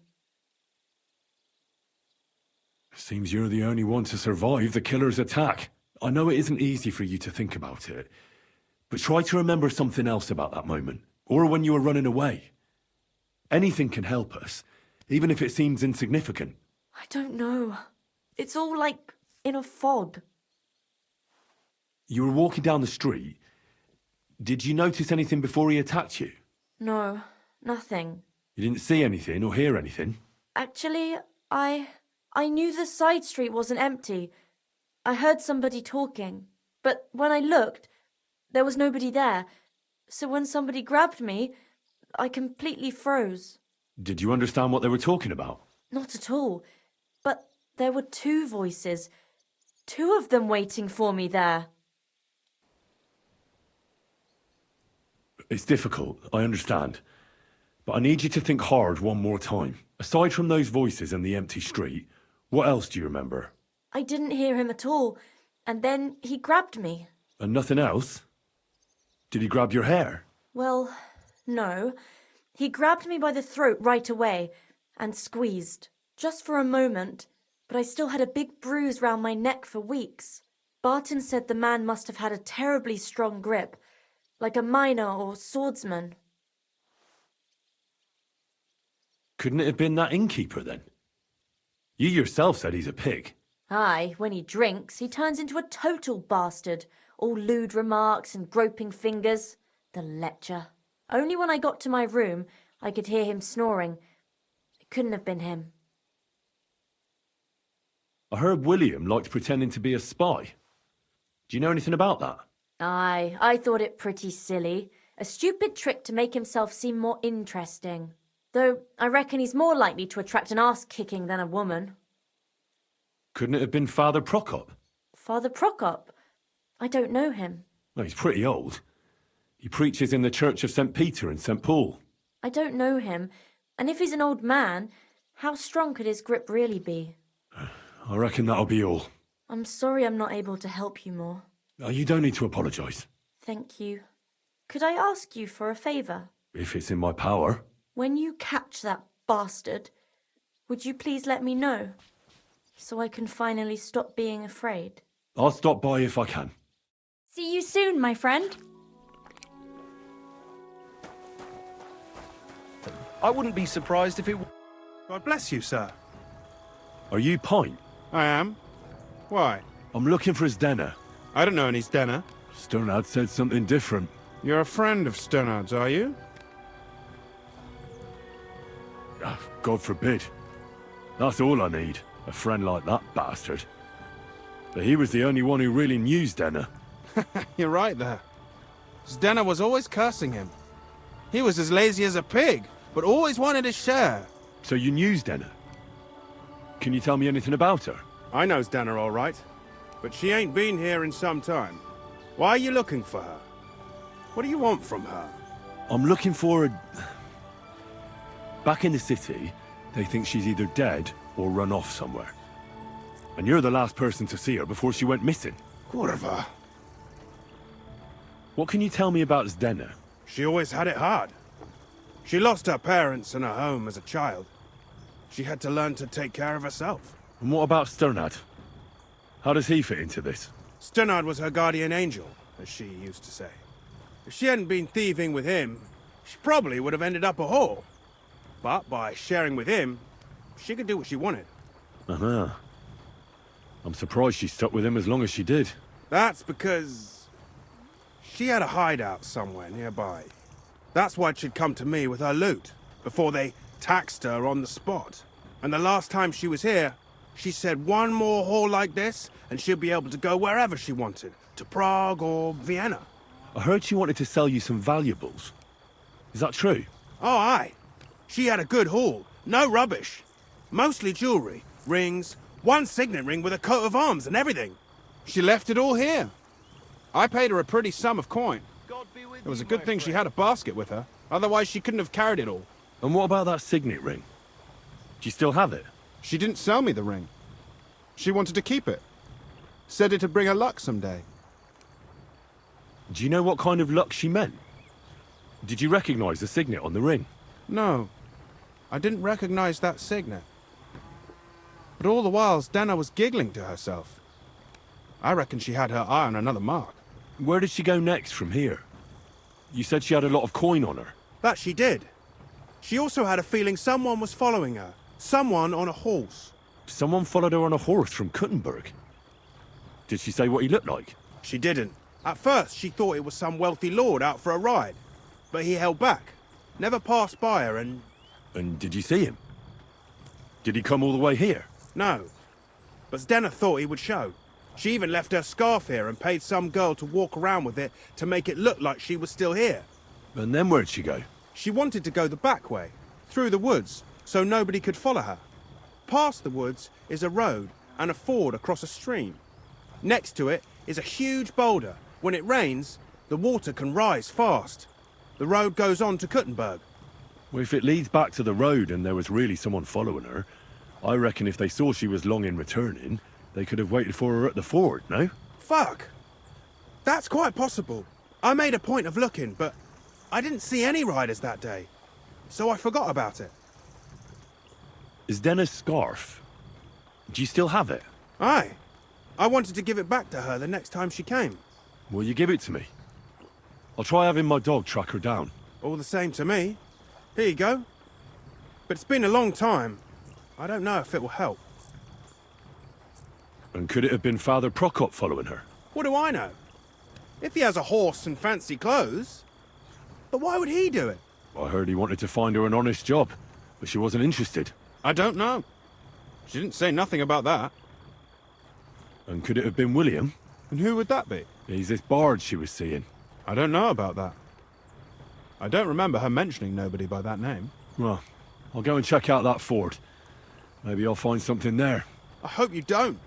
Seems you're the only one to survive the killer's attack. I know it isn't easy for you to think about it, but try to remember something else about that moment, or when you were running away. Anything can help us, even if it seems insignificant. I don't know. It's all like in a fog. You were walking down the street. Did you notice anything before he attacked you? No, nothing. You didn't see anything or hear anything? Actually, I knew the side street wasn't empty. I heard somebody talking, but when I looked, there was nobody there. So when somebody grabbed me, I completely froze. Did you understand what they were talking about? Not at all. But there were two voices. Two of them waiting for me there. It's difficult, I understand. But I need you to think hard one more time. Aside from those voices and the empty street, what else do you remember? I didn't hear him at all, and then he grabbed me. And nothing else? Did he grab your hair? Well, no. He grabbed me by the throat right away and squeezed, just for a moment, but I still had a big bruise round my neck for weeks. Barton said the man must have had a terribly strong grip, like a miner or swordsman. Couldn't it have been that innkeeper then? You yourself said he's a pig. Aye, when he drinks, he turns into a total bastard. All lewd remarks and groping fingers. The lecher. Only when I got to my room, I could hear him snoring. It couldn't have been him. I heard William liked pretending to be a spy. Do you know anything about that? Aye, I thought it pretty silly. A stupid trick to make himself seem more interesting. Though I reckon he's more likely to attract an arse-kicking than a woman. Couldn't it have been Father Prokop? Father Prokop? I don't know him. Well, he's pretty old. He preaches in the Church of St. Peter and St. Paul. I don't know him, and if he's an old man, how strong could his grip really be? I reckon that'll be all. I'm sorry I'm not able to help you more. You don't need to apologise. Thank you. Could I ask you for a favour? If it's in my power. When you catch that bastard, would you please let me know? So I can finally stop being afraid. I'll stop by if I can. See you soon, my friend. I wouldn't be surprised if it... God bless you, sir. Are you Pint? I am. Why? I'm looking for Zdena. I don't know any Stena. Sternad said something different. You're a friend of Sternard's, are you? God forbid. That's all I need. A friend like that bastard. But he was the only one who really knew Zdena. You're right there. Zdena was always cursing him. He was as lazy as a pig, but always wanted his share. So you knew Zdena? Can you tell me anything about her? I know Zdena all right, but she ain't been here in some time. Why are you looking for her? What do you want from her? I'm looking for a... Back in the city, they think she's either dead or run off somewhere. And you're the last person to see her before she went missing. Kurva. What can you tell me about Zdena? She always had it hard. She lost her parents and her home as a child. She had to learn to take care of herself. And what about Sternad? How does he fit into this? Sternard was her guardian angel, as she used to say. If she hadn't been thieving with him, she probably would have ended up a whore. But by sharing with him, she could do what she wanted. Uh-huh. I'm surprised she stuck with him as long as she did. That's because she had a hideout somewhere nearby. That's why she'd come to me with her loot, before they taxed her on the spot. And the last time she was here, she said one more haul like this, and she'd be able to go wherever she wanted, to Prague or Vienna. I heard she wanted to sell you some valuables. Is that true? Oh, aye. She had a good haul. No rubbish. Mostly jewelry, rings, one signet ring with a coat of arms and everything. She left it all here. I paid her a pretty sum of coin. It was a good thing she had a basket with her. Otherwise, she couldn't have carried it all. And what about that signet ring? Do you still have it? She didn't sell me the ring. She wanted to keep it. Said it'd bring her luck someday. Do you know what kind of luck she meant? Did you recognize the signet on the ring? No. I didn't recognize that signet. But all the while, Zdena was giggling to herself. I reckon she had her eye on another mark. Where did she go next from here? You said she had a lot of coin on her. That she did. She also had a feeling someone was following her. Someone on a horse. Someone followed her on a horse from Kuttenberg. Did she say what he looked like? She didn't. At first, she thought it was some wealthy lord out for a ride, but he held back. Never passed by her and... And did you see him? Did he come all the way here? No. But Zdenna thought he would show. She even left her scarf here and paid some girl to walk around with it to make it look like she was still here. And then where'd she go? She wanted to go the back way, through the woods, so nobody could follow her. Past the woods is a road and a ford across a stream. Next to it is a huge boulder. When it rains, the water can rise fast. The road goes on to Kuttenberg. Well, if it leads back to the road and there was really someone following her, I reckon if they saw she was long in returning, they could have waited for her at the ford, no? Fuck! That's quite possible. I made a point of looking, but I didn't see any riders that day, so I forgot about it. Is Denna's scarf? Do you still have it? Aye. I wanted to give it back to her the next time she came. Will you give it to me? I'll try having my dog track her down. All the same to me. Here you go. But it's been a long time. I don't know if it will help. And could it have been Father Prokop following her? What do I know? If he has a horse and fancy clothes. But why would he do it? I heard he wanted to find her an honest job, but she wasn't interested. I don't know. She didn't say nothing about that. And could it have been William? And who would that be? He's this bard she was seeing. I don't know about that. I don't remember her mentioning nobody by that name. Well, I'll go and check out that ford. Maybe I'll find something there. I hope you don't.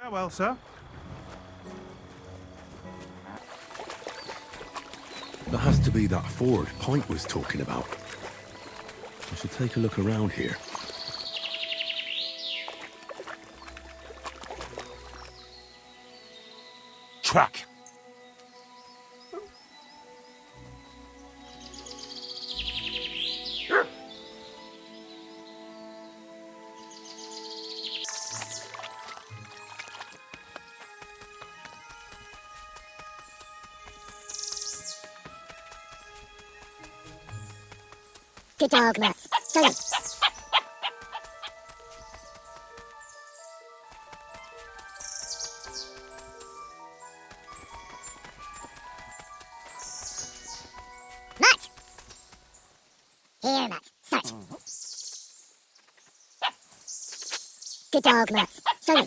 Farewell, sir. There has to be that ford Pint was talking about. I should take a look around here. Track! Good dog, Matt. Sorry. Matt! Here, Matt. Start. Good dog, Matt. Sorry.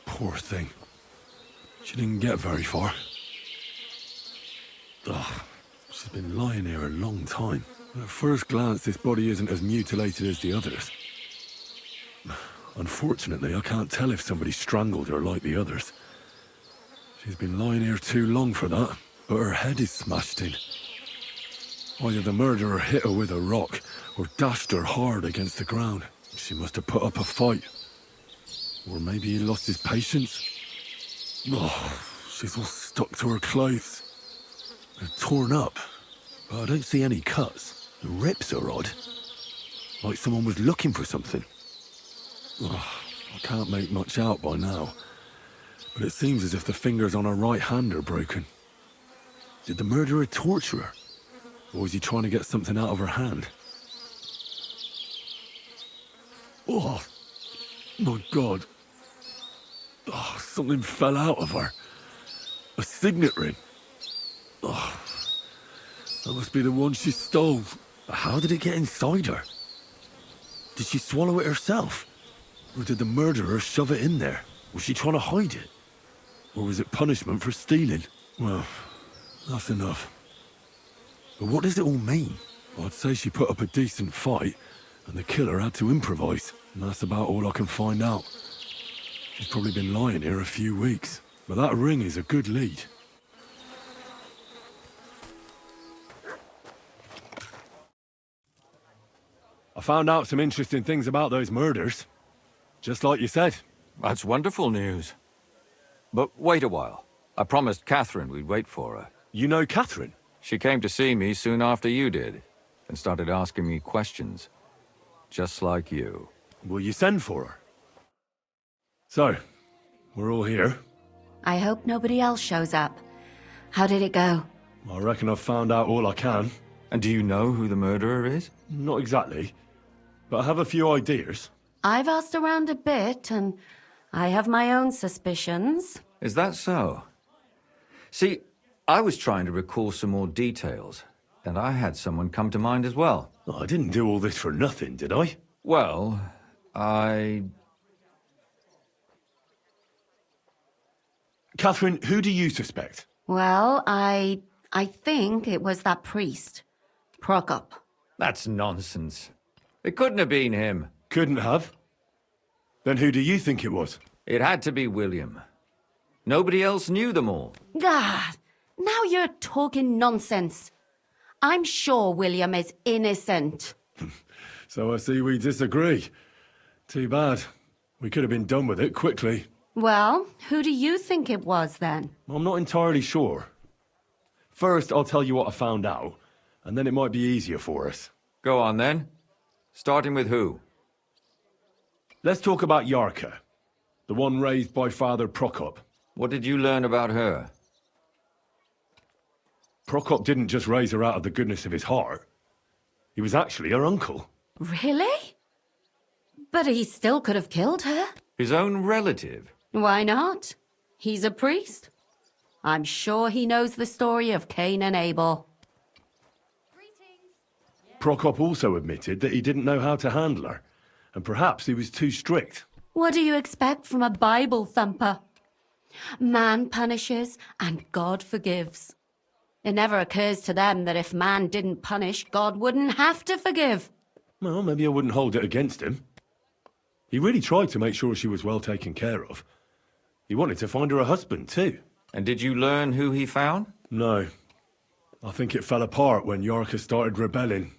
Poor thing. She didn't get very far. Ugh, she's been lying here a long time. At first glance, this body isn't as mutilated as the others. Unfortunately, I can't tell if somebody strangled her like the others. She's been lying here too long for that, but her head is smashed in. Either the murderer hit her with a rock, or dashed her hard against the ground. She must have put up a fight. Or maybe he lost his patience. Oh, she's all stuck to her clothes. They're torn up, but I don't see any cuts. The rips are odd. Like someone was looking for something. Oh, I can't make much out by now, but it seems as if the fingers on her right hand are broken. Did the murderer torture her? Or was he trying to get something out of her hand? Oh, my God. Oh, something fell out of her. A signet ring. Oh, that must be the one she stole. How did it get inside her? Did she swallow it herself? Or did the murderer shove it in there? Was she trying to hide it? Or was it punishment for stealing? Well, that's enough. But what does it all mean? I'd say she put up a decent fight, and the killer had to improvise. And that's about all I can find out. She's probably been lying here a few weeks, but that ring is a good lead. I found out some interesting things about those murders. Just like you said. That's wonderful news. But wait a while. I promised Catherine we'd wait for her. You know Catherine? She came to see me soon after you did, and started asking me questions. Just like you. Will you send for her? So, we're all here. I hope nobody else shows up. How did it go? I reckon I've found out all I can. And do you know who the murderer is? Not exactly, but I have a few ideas. I've asked around a bit, and I have my own suspicions. Is that so? See, I was trying to recall some more details, and I had someone come to mind as well. Oh, I didn't do all this for nothing, did I? Well, Catherine, who do you suspect? Well, I think it was that priest, Prokop. That's nonsense. It couldn't have been him. Couldn't have? Then who do you think it was? It had to be William. Nobody else knew them all. Ah, now you're talking nonsense. I'm sure William is innocent. So I see we disagree. Too bad. We could have been done with it quickly. Well, who do you think it was then? I'm not entirely sure. First, I'll tell you what I found out, and then it might be easier for us. Go on then. Starting with who? Let's talk about Yarka, the one raised by Father Prokop. What did you learn about her? Prokop didn't just raise her out of the goodness of his heart. He was actually her uncle. Really? But he still could have killed her. His own relative? Why not? He's a priest. I'm sure he knows the story of Cain and Abel. Prokop also admitted that he didn't know how to handle her, and perhaps he was too strict. What do you expect from a Bible thumper? Man punishes and God forgives. It never occurs to them that if man didn't punish, God wouldn't have to forgive. Well, maybe I wouldn't hold it against him. He really tried to make sure she was well taken care of. He wanted to find her a husband, too. And did you learn who he found? No. I think it fell apart when Yarka started rebelling.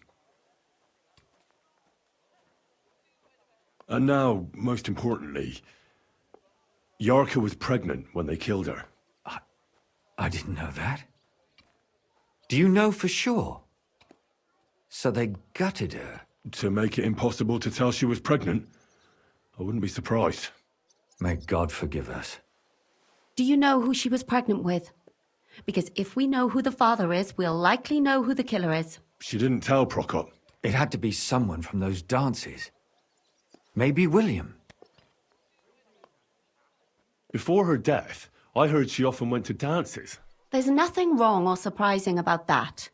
And now, most importantly, Yarka was pregnant when they killed her. I didn't know that. Do you know for sure? So they gutted her? To make it impossible to tell she was pregnant? I wouldn't be surprised. May God forgive us. Do you know who she was pregnant with? Because if we know who the father is, we'll likely know who the killer is. She didn't tell Prokop. It had to be someone from those dances. Maybe William. Before her death, I heard she often went to dances. There's nothing wrong or surprising about that.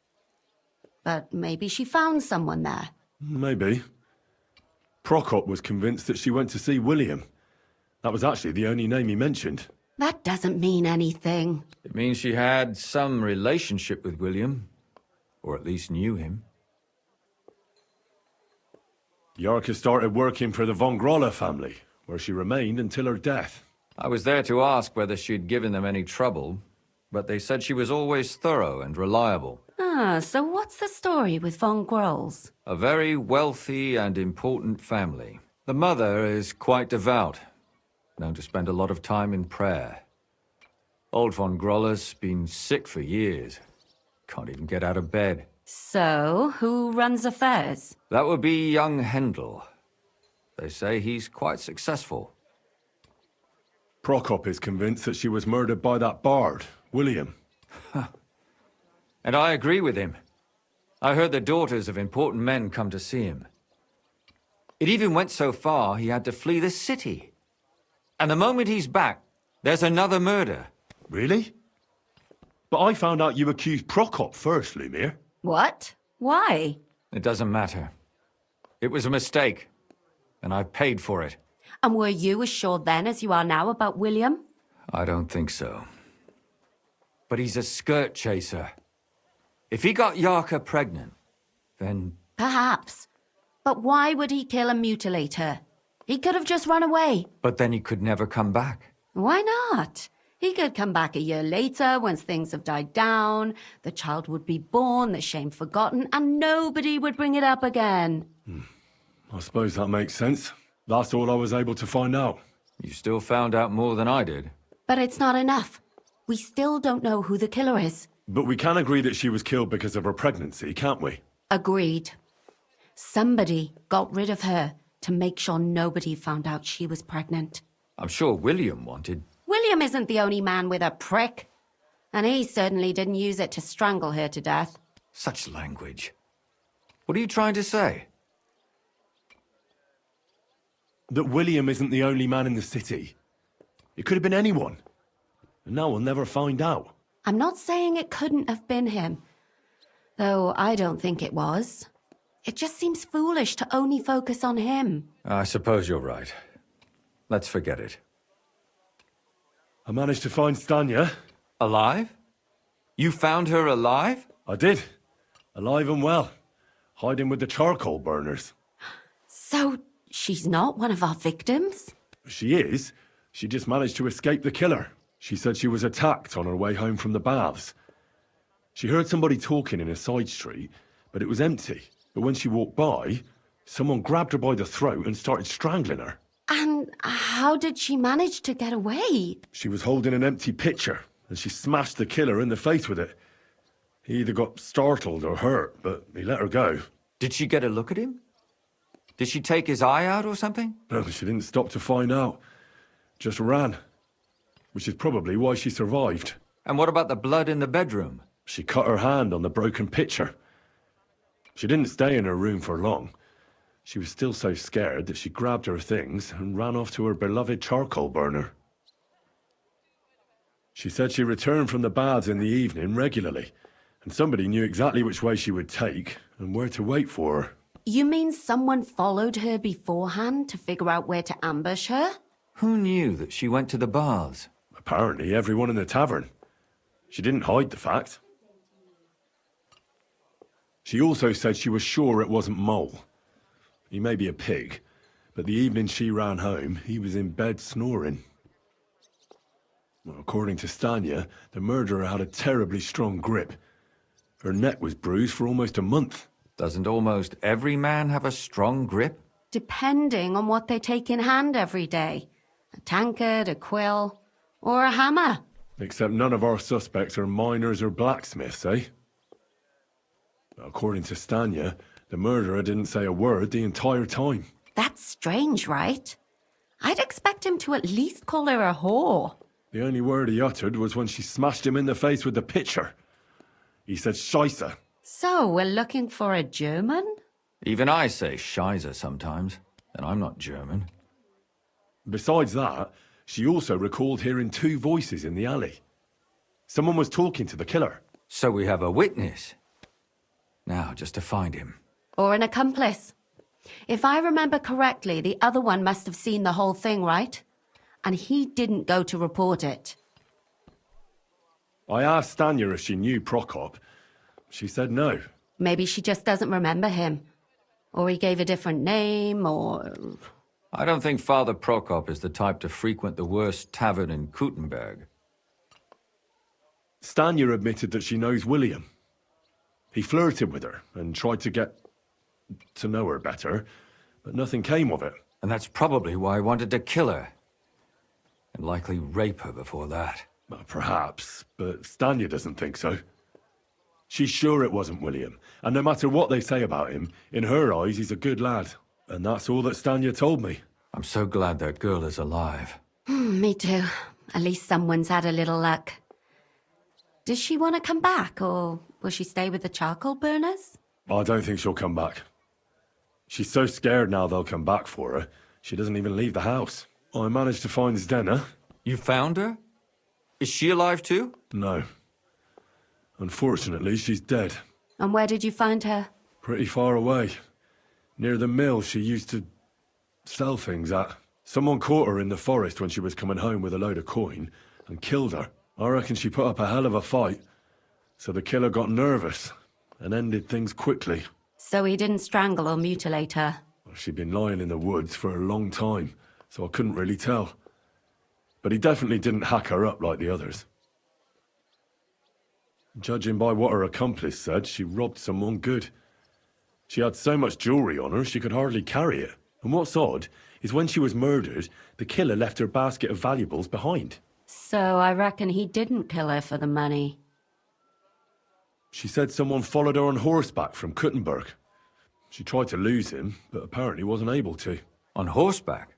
But maybe she found someone there. Maybe. Prokop was convinced that she went to see William. That was actually the only name he mentioned. That doesn't mean anything. It means she had some relationship with William. Or at least knew him. Yarka started working for the von Groller family, where she remained until her death. I was there to ask whether she'd given them any trouble, but they said she was always thorough and reliable. Ah, so what's the story with von Grolls? A very wealthy and important family. The mother is quite devout, known to spend a lot of time in prayer. Old von Groller's been sick for years. Can't even get out of bed. So, who runs affairs? That would be young Hendel. They say he's quite successful. Prokop is convinced that she was murdered by that bard, William. And I agree with him. I heard the daughters of important men come to see him. It even went so far he had to flee the city. And the moment he's back, there's another murder. Really? But I found out you accused Prokop first, Lumir. What? Why? It doesn't matter. It was a mistake, and I've paid for it. And were you as sure then as you are now about William? I don't think so. But he's a skirt chaser. If he got Yarka pregnant, then... Perhaps. But why would he kill and mutilate her? He could have just run away. But then he could never come back. Why not? He could come back a year later, once things have died down, the child would be born, the shame forgotten, and nobody would bring it up again. I suppose that makes sense. That's all I was able to find out. You still found out more than I did. But it's not enough. We still don't know who the killer is. But we can agree that she was killed because of her pregnancy, can't we? Agreed. Somebody got rid of her to make sure nobody found out she was pregnant. I'm sure William wanted... William isn't the only man with a prick. And he certainly didn't use it to strangle her to death. Such language. What are you trying to say? That William isn't the only man in the city. It could have been anyone. And now we'll never find out. I'm not saying it couldn't have been him, though I don't think it was. It just seems foolish to only focus on him. I suppose you're right. Let's forget it. I managed to find Stanya. Alive? You found her alive? I did. Alive and well. Hiding with the charcoal burners. So, she's not one of our victims? She is. She just managed to escape the killer. She said she was attacked on her way home from the baths. She heard somebody talking in a side street, but it was empty. But when she walked by, someone grabbed her by the throat and started strangling her. And how did she manage to get away? She was holding an empty pitcher, and she smashed the killer in the face with it. He either got startled or hurt, but he let her go. Did she get a look at him? Did she take his eye out or something? No, she didn't stop to find out. Just ran. Which is probably why she survived. And what about the blood in the bedroom? She cut her hand on the broken pitcher. She didn't stay in her room for long. She was still so scared that she grabbed her things and ran off to her beloved charcoal burner. She said she returned from the baths in the evening regularly, and somebody knew exactly which way she would take and where to wait for her. You mean someone followed her beforehand to figure out where to ambush her? Who knew that she went to the baths? Apparently everyone in the tavern. She didn't hide the fact. She also said she was sure it wasn't Mole. He may be a pig, but the evening she ran home, he was in bed snoring. Well, according to Stanya, the murderer had a terribly strong grip. Her neck was bruised for almost a month. Doesn't almost every man have a strong grip? Depending on what they take in hand every day. A tankard, a quill, or a hammer. Except none of our suspects are miners or blacksmiths, eh? According to Stanya, the murderer didn't say a word the entire time. That's strange, right? I'd expect him to at least call her a whore. The only word he uttered was when she smashed him in the face with the pitcher. He said Scheisse. So, we're looking for a German? Even I say Scheiße sometimes, and I'm not German. Besides that, she also recalled hearing two voices in the alley. Someone was talking to the killer. So we have a witness. Now, just to find him. Or an accomplice. If I remember correctly, the other one must have seen the whole thing, right? And he didn't go to report it. I asked Stanya if she knew Prokop. She said no. Maybe she just doesn't remember him. Or he gave a different name, or... I don't think Father Prokop is the type to frequent the worst tavern in Kuttenberg. Stanya admitted that she knows William. He flirted with her and tried to get to know her better, but nothing came of it. And that's probably why I wanted to kill her. And likely rape her before that. Well, perhaps, but Stanya doesn't think so. She's sure it wasn't William, and no matter what they say about him, in her eyes he's a good lad. And that's all that Stanya told me. I'm so glad that girl is alive. Me too. At least someone's had a little luck. Does she want to come back, or will she stay with the charcoal burners? I don't think she'll come back. She's so scared now they'll come back for her, she doesn't even leave the house. I managed to find Zdena. You found her? Is she alive too? No. Unfortunately, she's dead. And where did you find her? Pretty far away. Near the mill she used to sell things at. Someone caught her in the forest when she was coming home with a load of coin and killed her. I reckon she put up a hell of a fight. So the killer got nervous and ended things quickly. So he didn't strangle or mutilate her? She'd been lying in the woods for a long time, so I couldn't really tell. But he definitely didn't hack her up like the others. Judging by what her accomplice said, she robbed someone good. She had so much jewelry on her, she could hardly carry it. And what's odd is when she was murdered, the killer left her basket of valuables behind. So I reckon he didn't kill her for the money. She said someone followed her on horseback from Kuttenberg. She tried to lose him, but apparently wasn't able to. On horseback?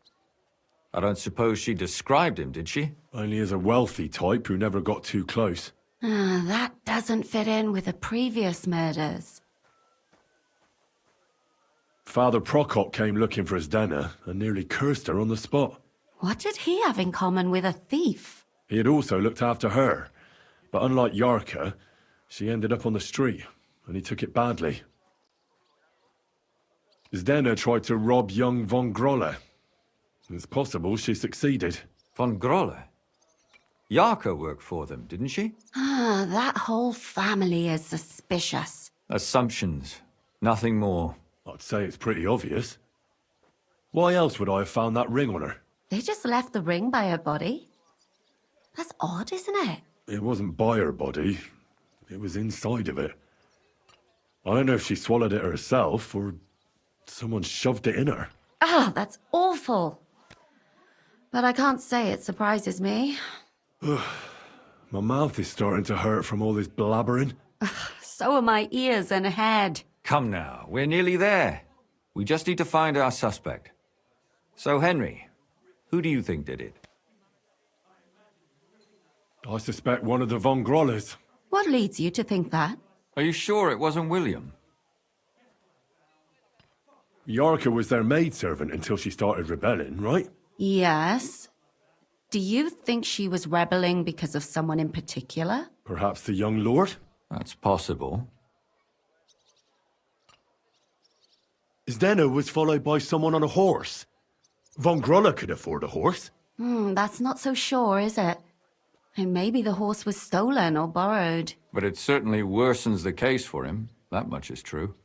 I don't suppose she described him, did she? Only as a wealthy type who never got too close. That doesn't fit in with the previous murders. Father Prokop came looking for Zdena and nearly cursed her on the spot. What did he have in common with a thief? He had also looked after her, but unlike Yarka, she ended up on the street, and he took it badly. Zdena tried to rob young von Grolle. It's possible she succeeded. Von Grolle? Yarka worked for them, didn't she? Ah, that whole family is suspicious. Assumptions. Nothing more. I'd say it's pretty obvious. Why else would I have found that ring on her? They just left the ring by her body. That's odd, isn't it? It wasn't by her body. It was inside of it. I don't know if she swallowed it herself or someone shoved it in her. Ah, that's awful. But I can't say it surprises me. My mouth is starting to hurt from all this blabbering. So are my ears and head. Come now, we're nearly there. We just need to find our suspect. So, Henry, who do you think did it? I suspect one of the von Grolles. What leads you to think that? Are you sure it wasn't William? Yarka was their maidservant until she started rebelling, right? Yes. Do you think she was rebelling because of someone in particular? Perhaps the young lord? That's possible. Zdena was followed by someone on a horse. Von Grolle could afford a horse. That's not so sure, is it? And maybe the horse was stolen or borrowed. But it certainly worsens the case for him. That much is true.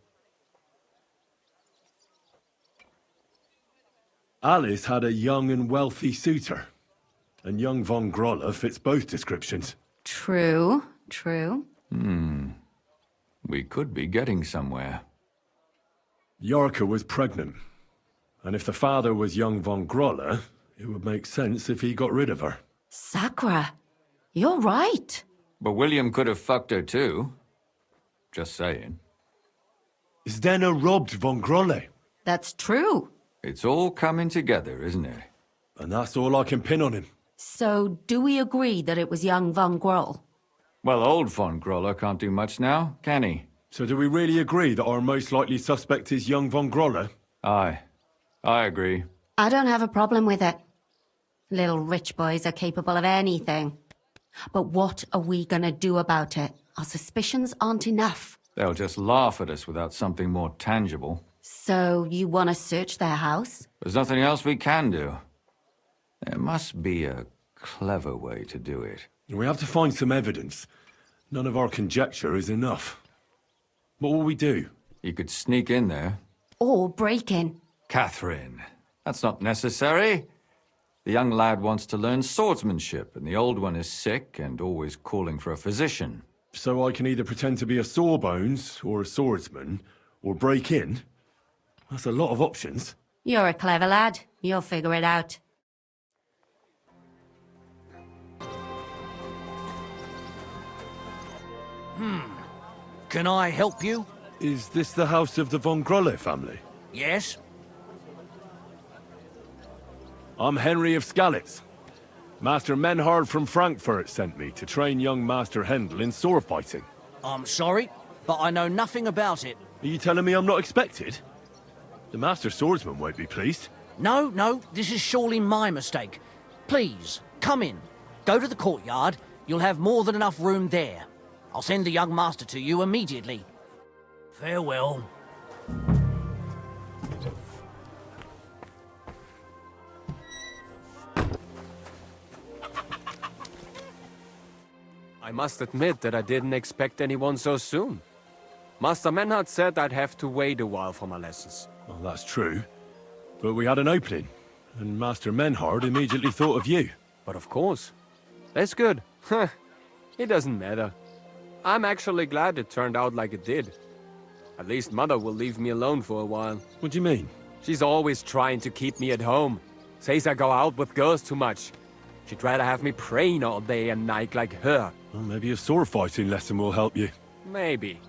Alice had a young and wealthy suitor. And young von Grolle fits both descriptions. True, true. We could be getting somewhere. Yarka was pregnant. And if the father was young von Grolle, it would make sense if he got rid of her. Sakura, you're right. But William could have fucked her too. Just saying. Zdena robbed von Grolle. That's true. It's all coming together, isn't it? And that's all I can pin on him. So, do we agree that it was young von Groll? Well, old von Grolle can't do much now, can he? So do we really agree that our most likely suspect is young von Grolle? Aye. I agree. I don't have a problem with it. Little rich boys are capable of anything. But what are we gonna do about it? Our suspicions aren't enough. They'll just laugh at us without something more tangible. So, you want to search their house? There's nothing else we can do. There must be a clever way to do it. We have to find some evidence. None of our conjecture is enough. What will we do? You could sneak in there. Or break in. Catherine, that's not necessary. The young lad wants to learn swordsmanship, and the old one is sick and always calling for a physician. So I can either pretend to be a sawbones or a swordsman, or break in? That's a lot of options. You're a clever lad. You'll figure it out. Can I help you? Is this the house of the von Grolle family? Yes? I'm Henry of Skalitz. Master Menhard from Frankfurt sent me to train young Master Hendel in sword fighting. I'm sorry, but I know nothing about it. Are you telling me I'm not expected? The Master Swordsman won't be pleased. No, this is surely my mistake. Please, come in. Go to the courtyard. You'll have more than enough room there. I'll send the young master to you immediately. Farewell. I must admit that I didn't expect anyone so soon. Master Menhard said I'd have to wait a while for my lessons. Well, that's true. But we had an opening, and Master Menhard immediately thought of you. But of course. That's good. It doesn't matter. I'm actually glad it turned out like it did. At least Mother will leave me alone for a while. What do you mean? She's always trying to keep me at home. Says I go out with girls too much. She'd rather have me praying all day and night like her. Well, maybe a sword fighting lesson will help you. Maybe.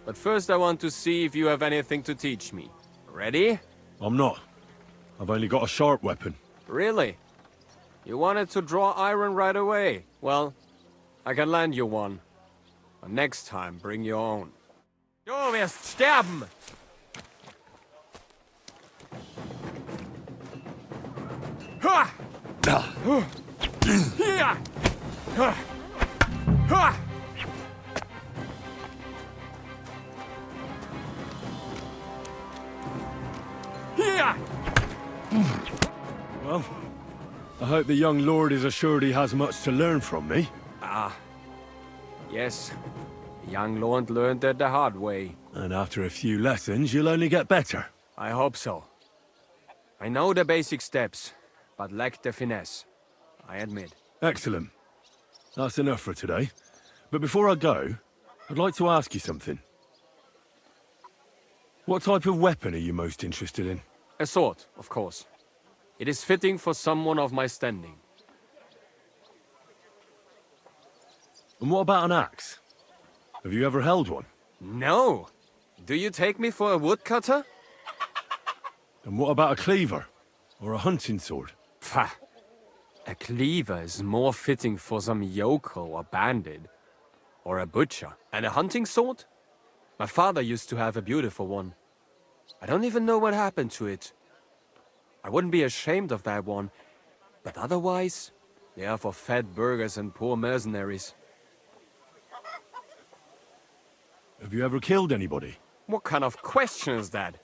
But first I want to see if you have anything to teach me. Ready? I'm not. I've only got a sharp weapon. Really? You wanted to draw iron right away. Well, I can lend you one. But next time, bring your own. Du wirst sterben! Well, I hope the young lord is assured he has much to learn from me. Yes. The young lord learned it the hard way. And after a few lessons, you'll only get better. I hope so. I know the basic steps, but lack the finesse. I admit. Excellent. That's enough for today. But before I go, I'd like to ask you something. What type of weapon are you most interested in? A sword, of course. It is fitting for someone of my standing. And what about an axe? Have you ever held one? No! Do you take me for a woodcutter? And what about a cleaver? Or a hunting sword? Pah! A cleaver is more fitting for some yokel or bandit. Or a butcher. And a hunting sword? My father used to have a beautiful one. I don't even know what happened to it. I wouldn't be ashamed of that one. But otherwise, they are for fat burghers and poor mercenaries. Have you ever killed anybody? What kind of question is that?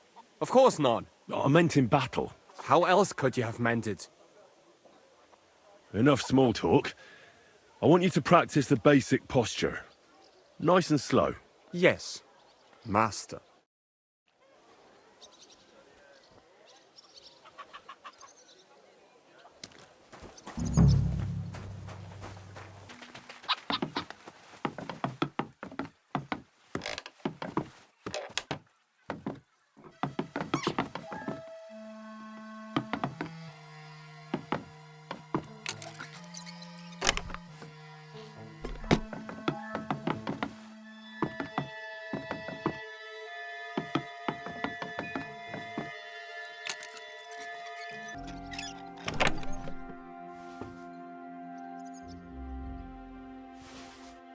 Of course not. I meant in battle. How else could you have meant it? Enough small talk. I want you to practice the basic posture. Nice and slow. Yes, master.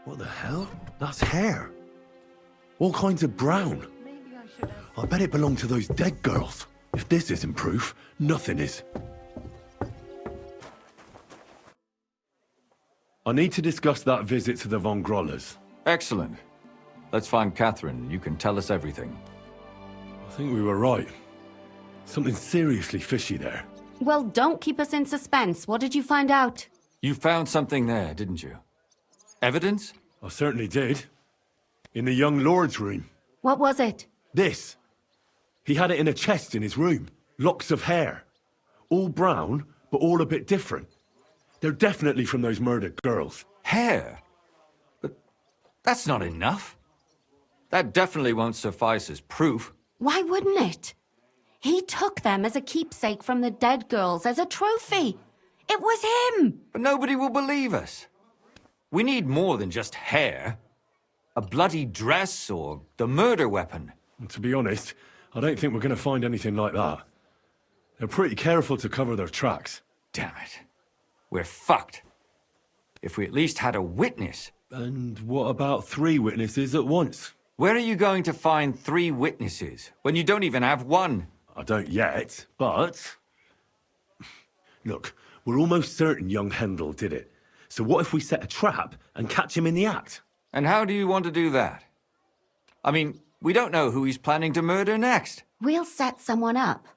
What the hell? That's hair. All kinds of brown. I bet it belonged to those dead girls. If this isn't proof, nothing is. I need to discuss that visit to the Von Grollers. Excellent. Let's find Catherine. You can tell us everything. I think we were right. Something seriously fishy there. Well, don't keep us in suspense. What did you find out? You found something there, didn't you? Evidence? I certainly did. In the young lord's room. What was it? This. He had it in a chest in his room. Locks of hair. All brown, but all a bit different. They're definitely from those murdered girls. Hair? But that's not enough. That definitely won't suffice as proof. Why wouldn't it? He took them as a keepsake from the dead girls, as a trophy. It was him! But nobody will believe us. We need more than just hair. A bloody dress or the murder weapon. And to be honest, I don't think we're going to find anything like that. They're pretty careful to cover their tracks. Damn it. We're fucked. If we at least had a witness. And what about 3 witnesses at once? Where are you going to find 3 witnesses when you don't even have one? I don't yet, but... Look, we're almost certain young Hendel did it. So what if we set a trap and catch him in the act? And how do you want to do that? I mean, we don't know who he's planning to murder next. We'll set someone up.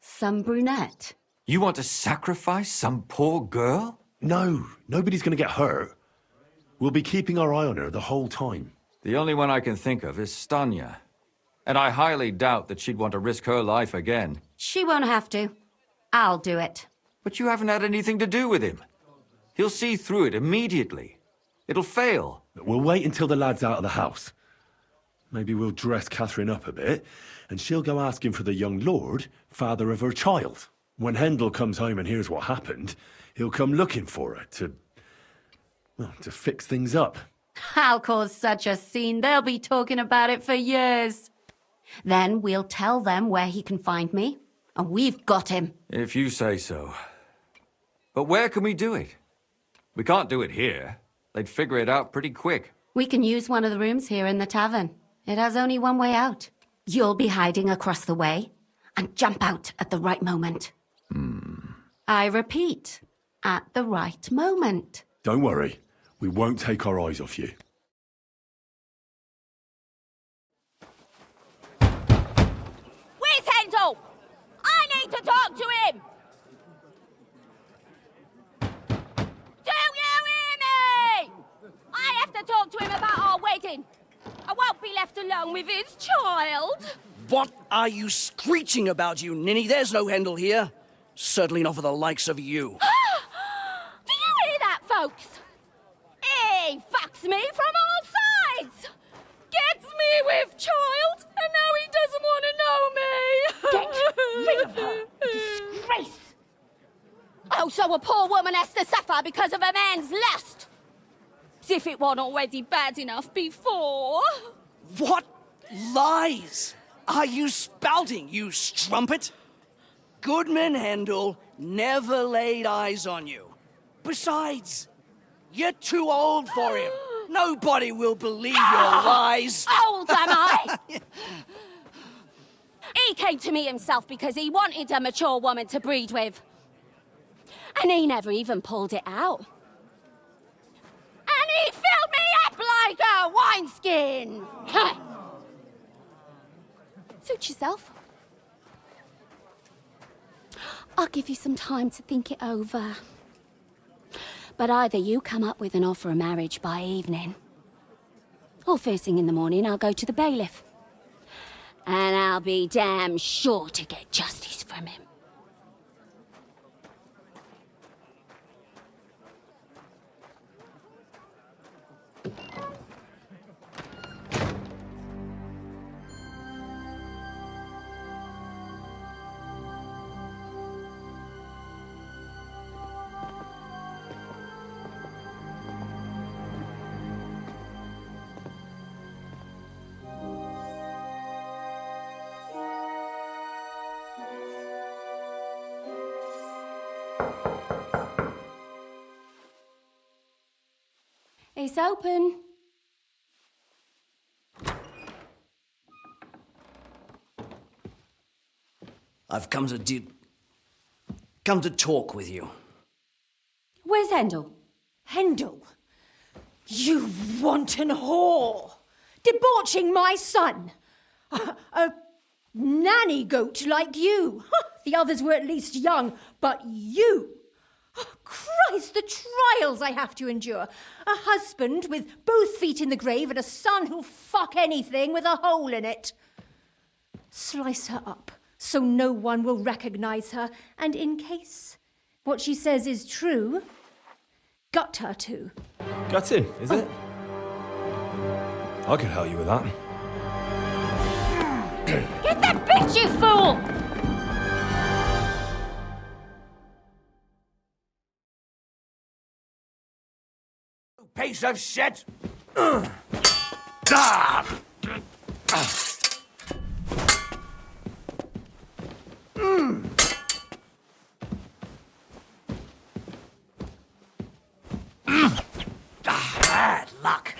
Some brunette. You want to sacrifice some poor girl? No, nobody's going to get hurt. We'll be keeping our eye on her the whole time. The only one I can think of is Stanya. And I highly doubt that she'd want to risk her life again. She won't have to. I'll do it. But you haven't had anything to do with him. He'll see through it immediately. It'll fail. We'll wait until the lad's out of the house. Maybe we'll dress Catherine up a bit, and she'll go asking for the young lord, father of her child. When Hendel comes home and hears what happened, he'll come looking for her to fix things up. I'll cause such a scene, they'll be talking about it for years. Then we'll tell them where he can find me, and we've got him. If you say so. But where can we do it? We can't do it here. They'd figure it out pretty quick. We can use one of the rooms here in the tavern. It has only one way out. You'll be hiding across the way, and jump out at the right moment. I repeat, at the right moment. Don't worry. We won't take our eyes off you. Where's Handel? I need to talk to him! Do you hear me? I have to talk to him about our wedding. I won't be left alone with his child. What are you screeching about, you ninny? There's no Handel here. Certainly not for the likes of you. Do you hear that, folks? He fucks me from all sides. Gets me with child, and now he doesn't want to know me. Get rid of her. Disgrace. Oh, so a poor woman has to suffer because of a man's lust. As if it wasn't already bad enough before. What lies are you spouting, you strumpet? Goodman Handel never laid eyes on you. Besides, you're too old for him. Nobody will believe your lies. Old am I? He came to me himself because he wanted a mature woman to breed with. And he never even pulled it out. And he filled me up like a wineskin. Suit yourself. I'll give you some time to think it over. But either you come up with an offer of marriage by evening, or first thing in the morning I'll go to the bailiff. And I'll be damn sure to get justice from him. It's open. I've come to talk with you. Where's Handel? Handel? You wanton whore! Debauching my son! A nanny goat like you! The others were at least young, but you! Oh, Christ, the trials I have to endure. A husband with both feet in the grave and a son who'll fuck anything with a hole in it. Slice her up so no one will recognize her, and in case what she says is true, gut her too. Gutting, is it? I can help you with that. Get that bitch, you fool! Piece of shit! Bad luck.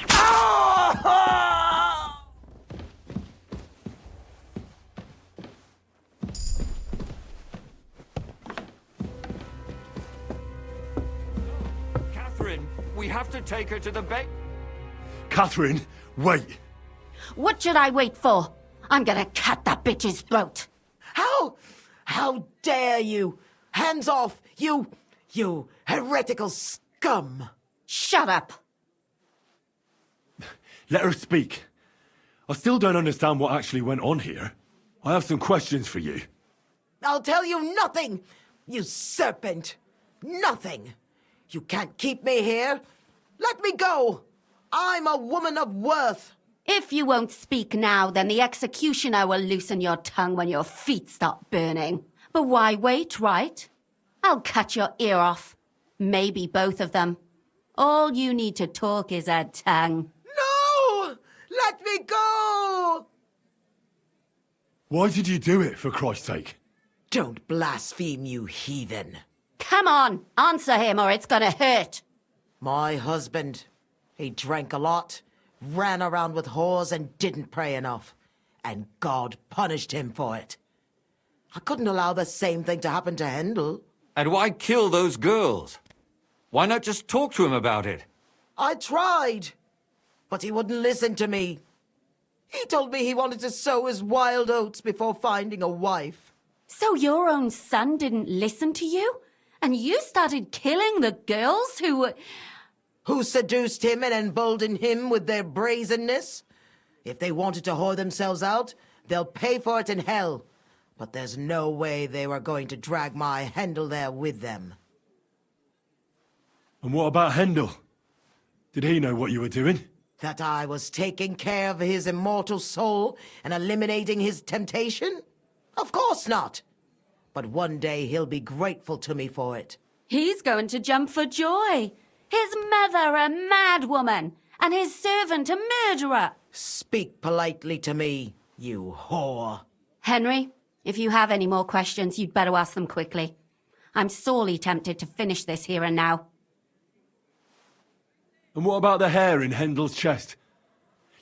Catherine, we have to take her to the bay. Catherine, wait! What should I wait for? I'm gonna cut that bitch's throat. How dare you? Hands off, you heretical scum! Shut up! Let her speak. I still don't understand what actually went on here. I have some questions for you. I'll tell you nothing, you serpent! Nothing! You can't keep me here! Let me go! I'm a woman of worth! If you won't speak now, then the executioner will loosen your tongue when your feet start burning. But why wait, right? I'll cut your ear off. Maybe both of them. All you need to talk is a tongue. No! Let me go! Why did you do it, for Christ's sake? Don't blaspheme, you heathen. Come on, answer him or it's gonna hurt. My husband, he drank a lot, ran around with whores and didn't pray enough. And God punished him for it. I couldn't allow the same thing to happen to Handel. And why kill those girls? Why not just talk to him about it? I tried, but he wouldn't listen to me. He told me he wanted to sow his wild oats before finding a wife. So your own son didn't listen to you? And you started killing the girls who seduced him and emboldened him with their brazenness? If they wanted to whore themselves out, they'll pay for it in hell. But there's no way they were going to drag my Handel there with them. And what about Handel? Did he know what you were doing? That I was taking care of his immortal soul and eliminating his temptation? Of course not. But one day he'll be grateful to me for it. He's going to jump for joy. His mother a mad woman, and his servant a murderer. Speak politely to me, you whore. Henry, if you have any more questions, you'd better ask them quickly. I'm sorely tempted to finish this here and now. And what about the hair in Handel's chest?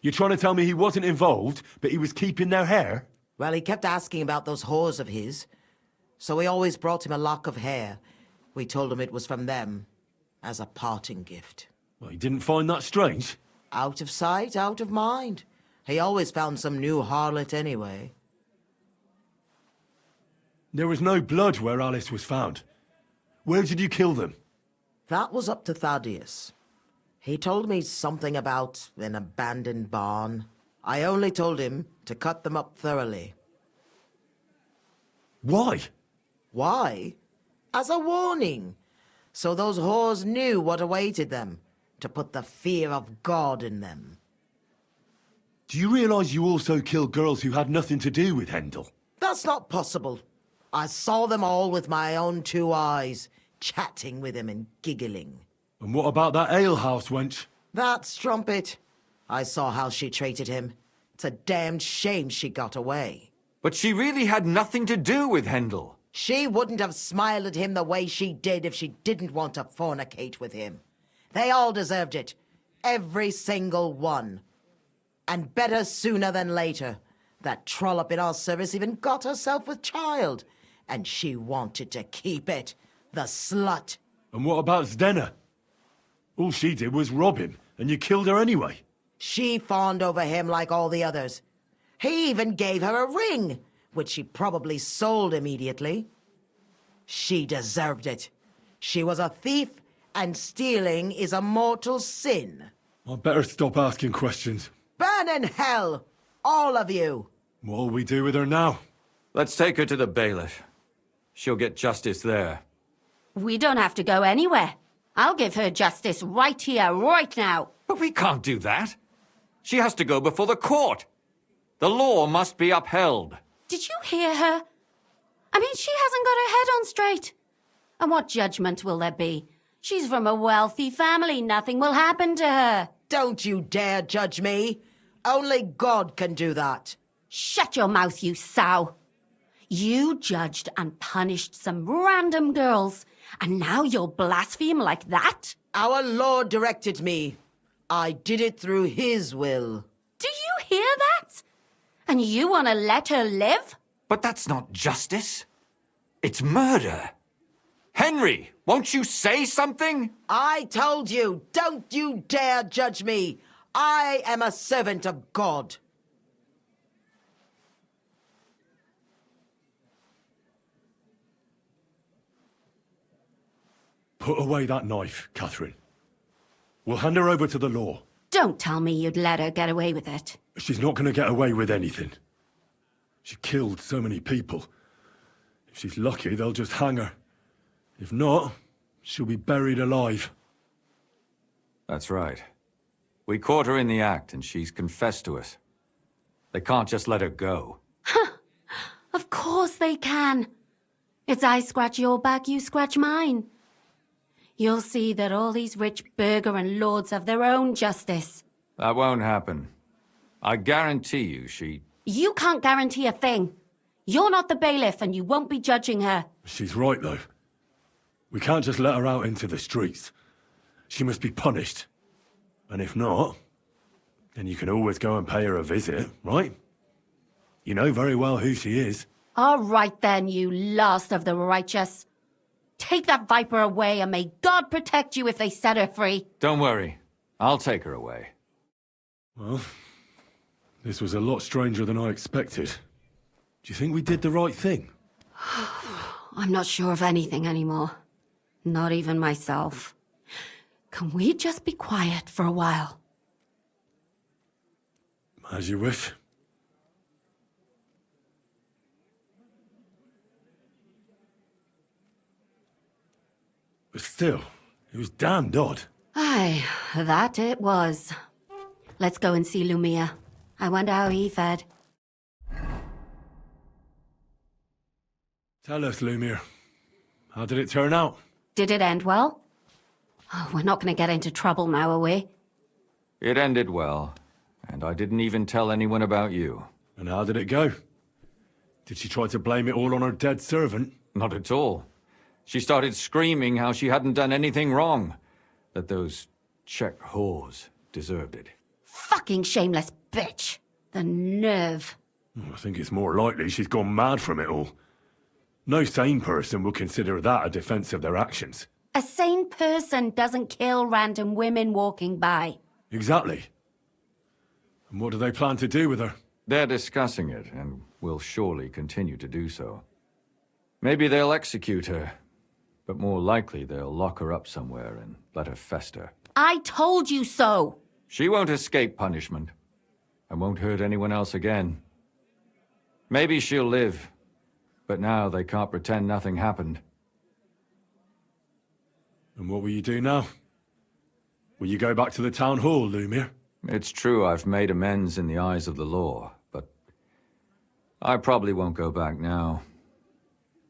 You're trying to tell me he wasn't involved, but he was keeping their hair? Well, he kept asking about those whores of his. So we always brought him a lock of hair. We told him it was from them, as a parting gift. Well, he didn't find that strange? Out of sight, out of mind. He always found some new harlot anyway. There was no blood where Alice was found. Where did you kill them? That was up to Thaddeus. He told me something about an abandoned barn. I only told him to cut them up thoroughly. Why? Why? As a warning. So those whores knew what awaited them. To put the fear of God in them. Do you realize you also killed girls who had nothing to do with Handel? That's not possible. I saw them all with my own 2 eyes, chatting with him and giggling. And what about that alehouse wench? That strumpet. I saw how she treated him. It's a damned shame she got away. But she really had nothing to do with Handel. She wouldn't have smiled at him the way she did if she didn't want to fornicate with him. They all deserved it. Every single one. And better sooner than later. That trollop in our service even got herself with child. And she wanted to keep it. The slut. And what about Zdenna? All she did was rob him, and you killed her anyway. She fawned over him like all the others. He even gave her a ring, which she probably sold immediately. She deserved it. She was a thief, and stealing is a mortal sin. I'd better stop asking questions. Burn in hell, all of you. What'll we do with her now? Let's take her to the bailiff. She'll get justice there. We don't have to go anywhere. I'll give her justice right here, right now. But we can't do that. She has to go before the court. The law must be upheld. Did you hear her? I mean, she hasn't got her head on straight. And what judgment will there be? She's from a wealthy family. Nothing will happen to her. Don't you dare judge me. Only God can do that. Shut your mouth, you sow. You judged and punished some random girls, and now you'll blaspheme like that? Our Lord directed me. I did it through His will. Do you hear that? And you want to let her live? But that's not justice. It's murder. Henry, won't you say something? I told you, don't you dare judge me. I am a servant of God. Put away that knife, Catherine. We'll hand her over to the law. Don't tell me you'd let her get away with it. She's not going to get away with anything. She killed so many people. If she's lucky, they'll just hang her. If not, she'll be buried alive. That's right. We caught her in the act, and she's confessed to us. They can't just let her go. Of course they can. It's I scratch your back, you scratch mine. You'll see that all these rich burgher and lords have their own justice. That won't happen. I guarantee you she... You can't guarantee a thing. You're not the bailiff, and you won't be judging her. She's right, though. We can't just let her out into the streets. She must be punished. And if not, then you can always go and pay her a visit, right? You know very well who she is. All right then, you last of the righteous. Take that viper away, and may God protect you if they set her free. Don't worry. I'll take her away. Well, this was a lot stranger than I expected. Do you think we did the right thing? I'm not sure of anything anymore. Not even myself. Can we just be quiet for a while? As you wish. But still, it was damned odd. Aye, that it was. Let's go and see Lumia. I wonder how he fared. Tell us, Lumir. How did it turn out? Did it end well? Oh, we're not going to get into trouble now, are we? It ended well, and I didn't even tell anyone about you. And how did it go? Did she try to blame it all on her dead servant? Not at all. She started screaming how she hadn't done anything wrong. That those Czech whores deserved it. Fucking shameless bitch. The nerve. I think it's more likely she's gone mad from it all. No sane person would consider that a defense of their actions. A sane person doesn't kill random women walking by. Exactly. And what do they plan to do with her? They're discussing it, and will surely continue to do so. Maybe they'll execute her, but more likely they'll lock her up somewhere and let her fester. I told you so! She won't escape punishment, and won't hurt anyone else again. Maybe she'll live, but now they can't pretend nothing happened. And what will you do now? Will you go back to the town hall, Lumir? It's true I've made amends in the eyes of the law, but I probably won't go back now.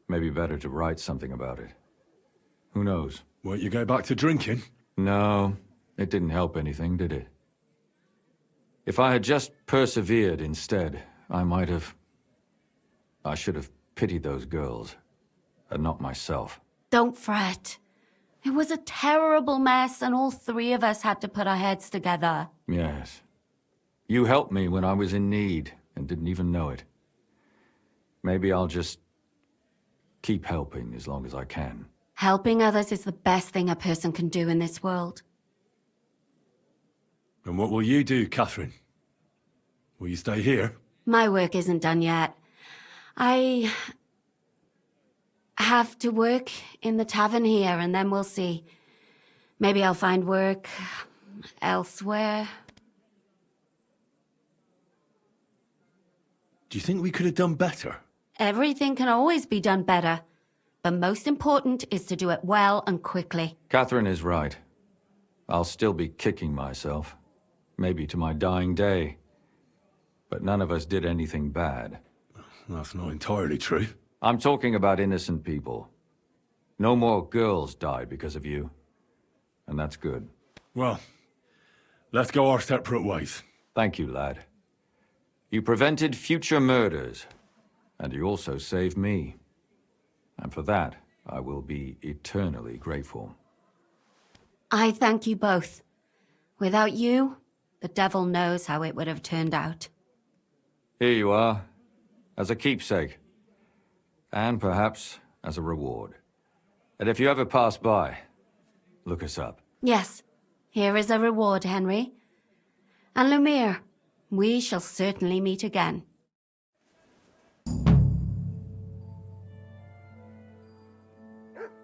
Maybe better to write something about it. Who knows? Won't you go back to drinking? No, it didn't help anything, did it? If I had just persevered instead, I should have pitied those girls, and not myself. Don't fret. It was a terrible mess, and all three of us had to put our heads together. Yes. You helped me when I was in need, and didn't even know it. Maybe I'll just keep helping as long as I can. Helping others is the best thing a person can do in this world. And what will you do, Catherine? Will you stay here? My work isn't done yet. I have to work in the tavern here, and then we'll see. Maybe I'll find work elsewhere. Do you think we could have done better? Everything can always be done better. But most important is to do it well and quickly. Catherine is right. I'll still be kicking myself. Maybe to my dying day. But none of us did anything bad. That's not entirely true. I'm talking about innocent people. No more girls died because of you. And that's good. Well, let's go our separate ways. Thank you, lad. You prevented future murders. And you also saved me. And for that, I will be eternally grateful. I thank you both. Without you, the devil knows how it would have turned out. Here you are, as a keepsake. And perhaps as a reward. And if you ever pass by, look us up. Yes, here is a reward, Henry. And Lumir, we shall certainly meet again.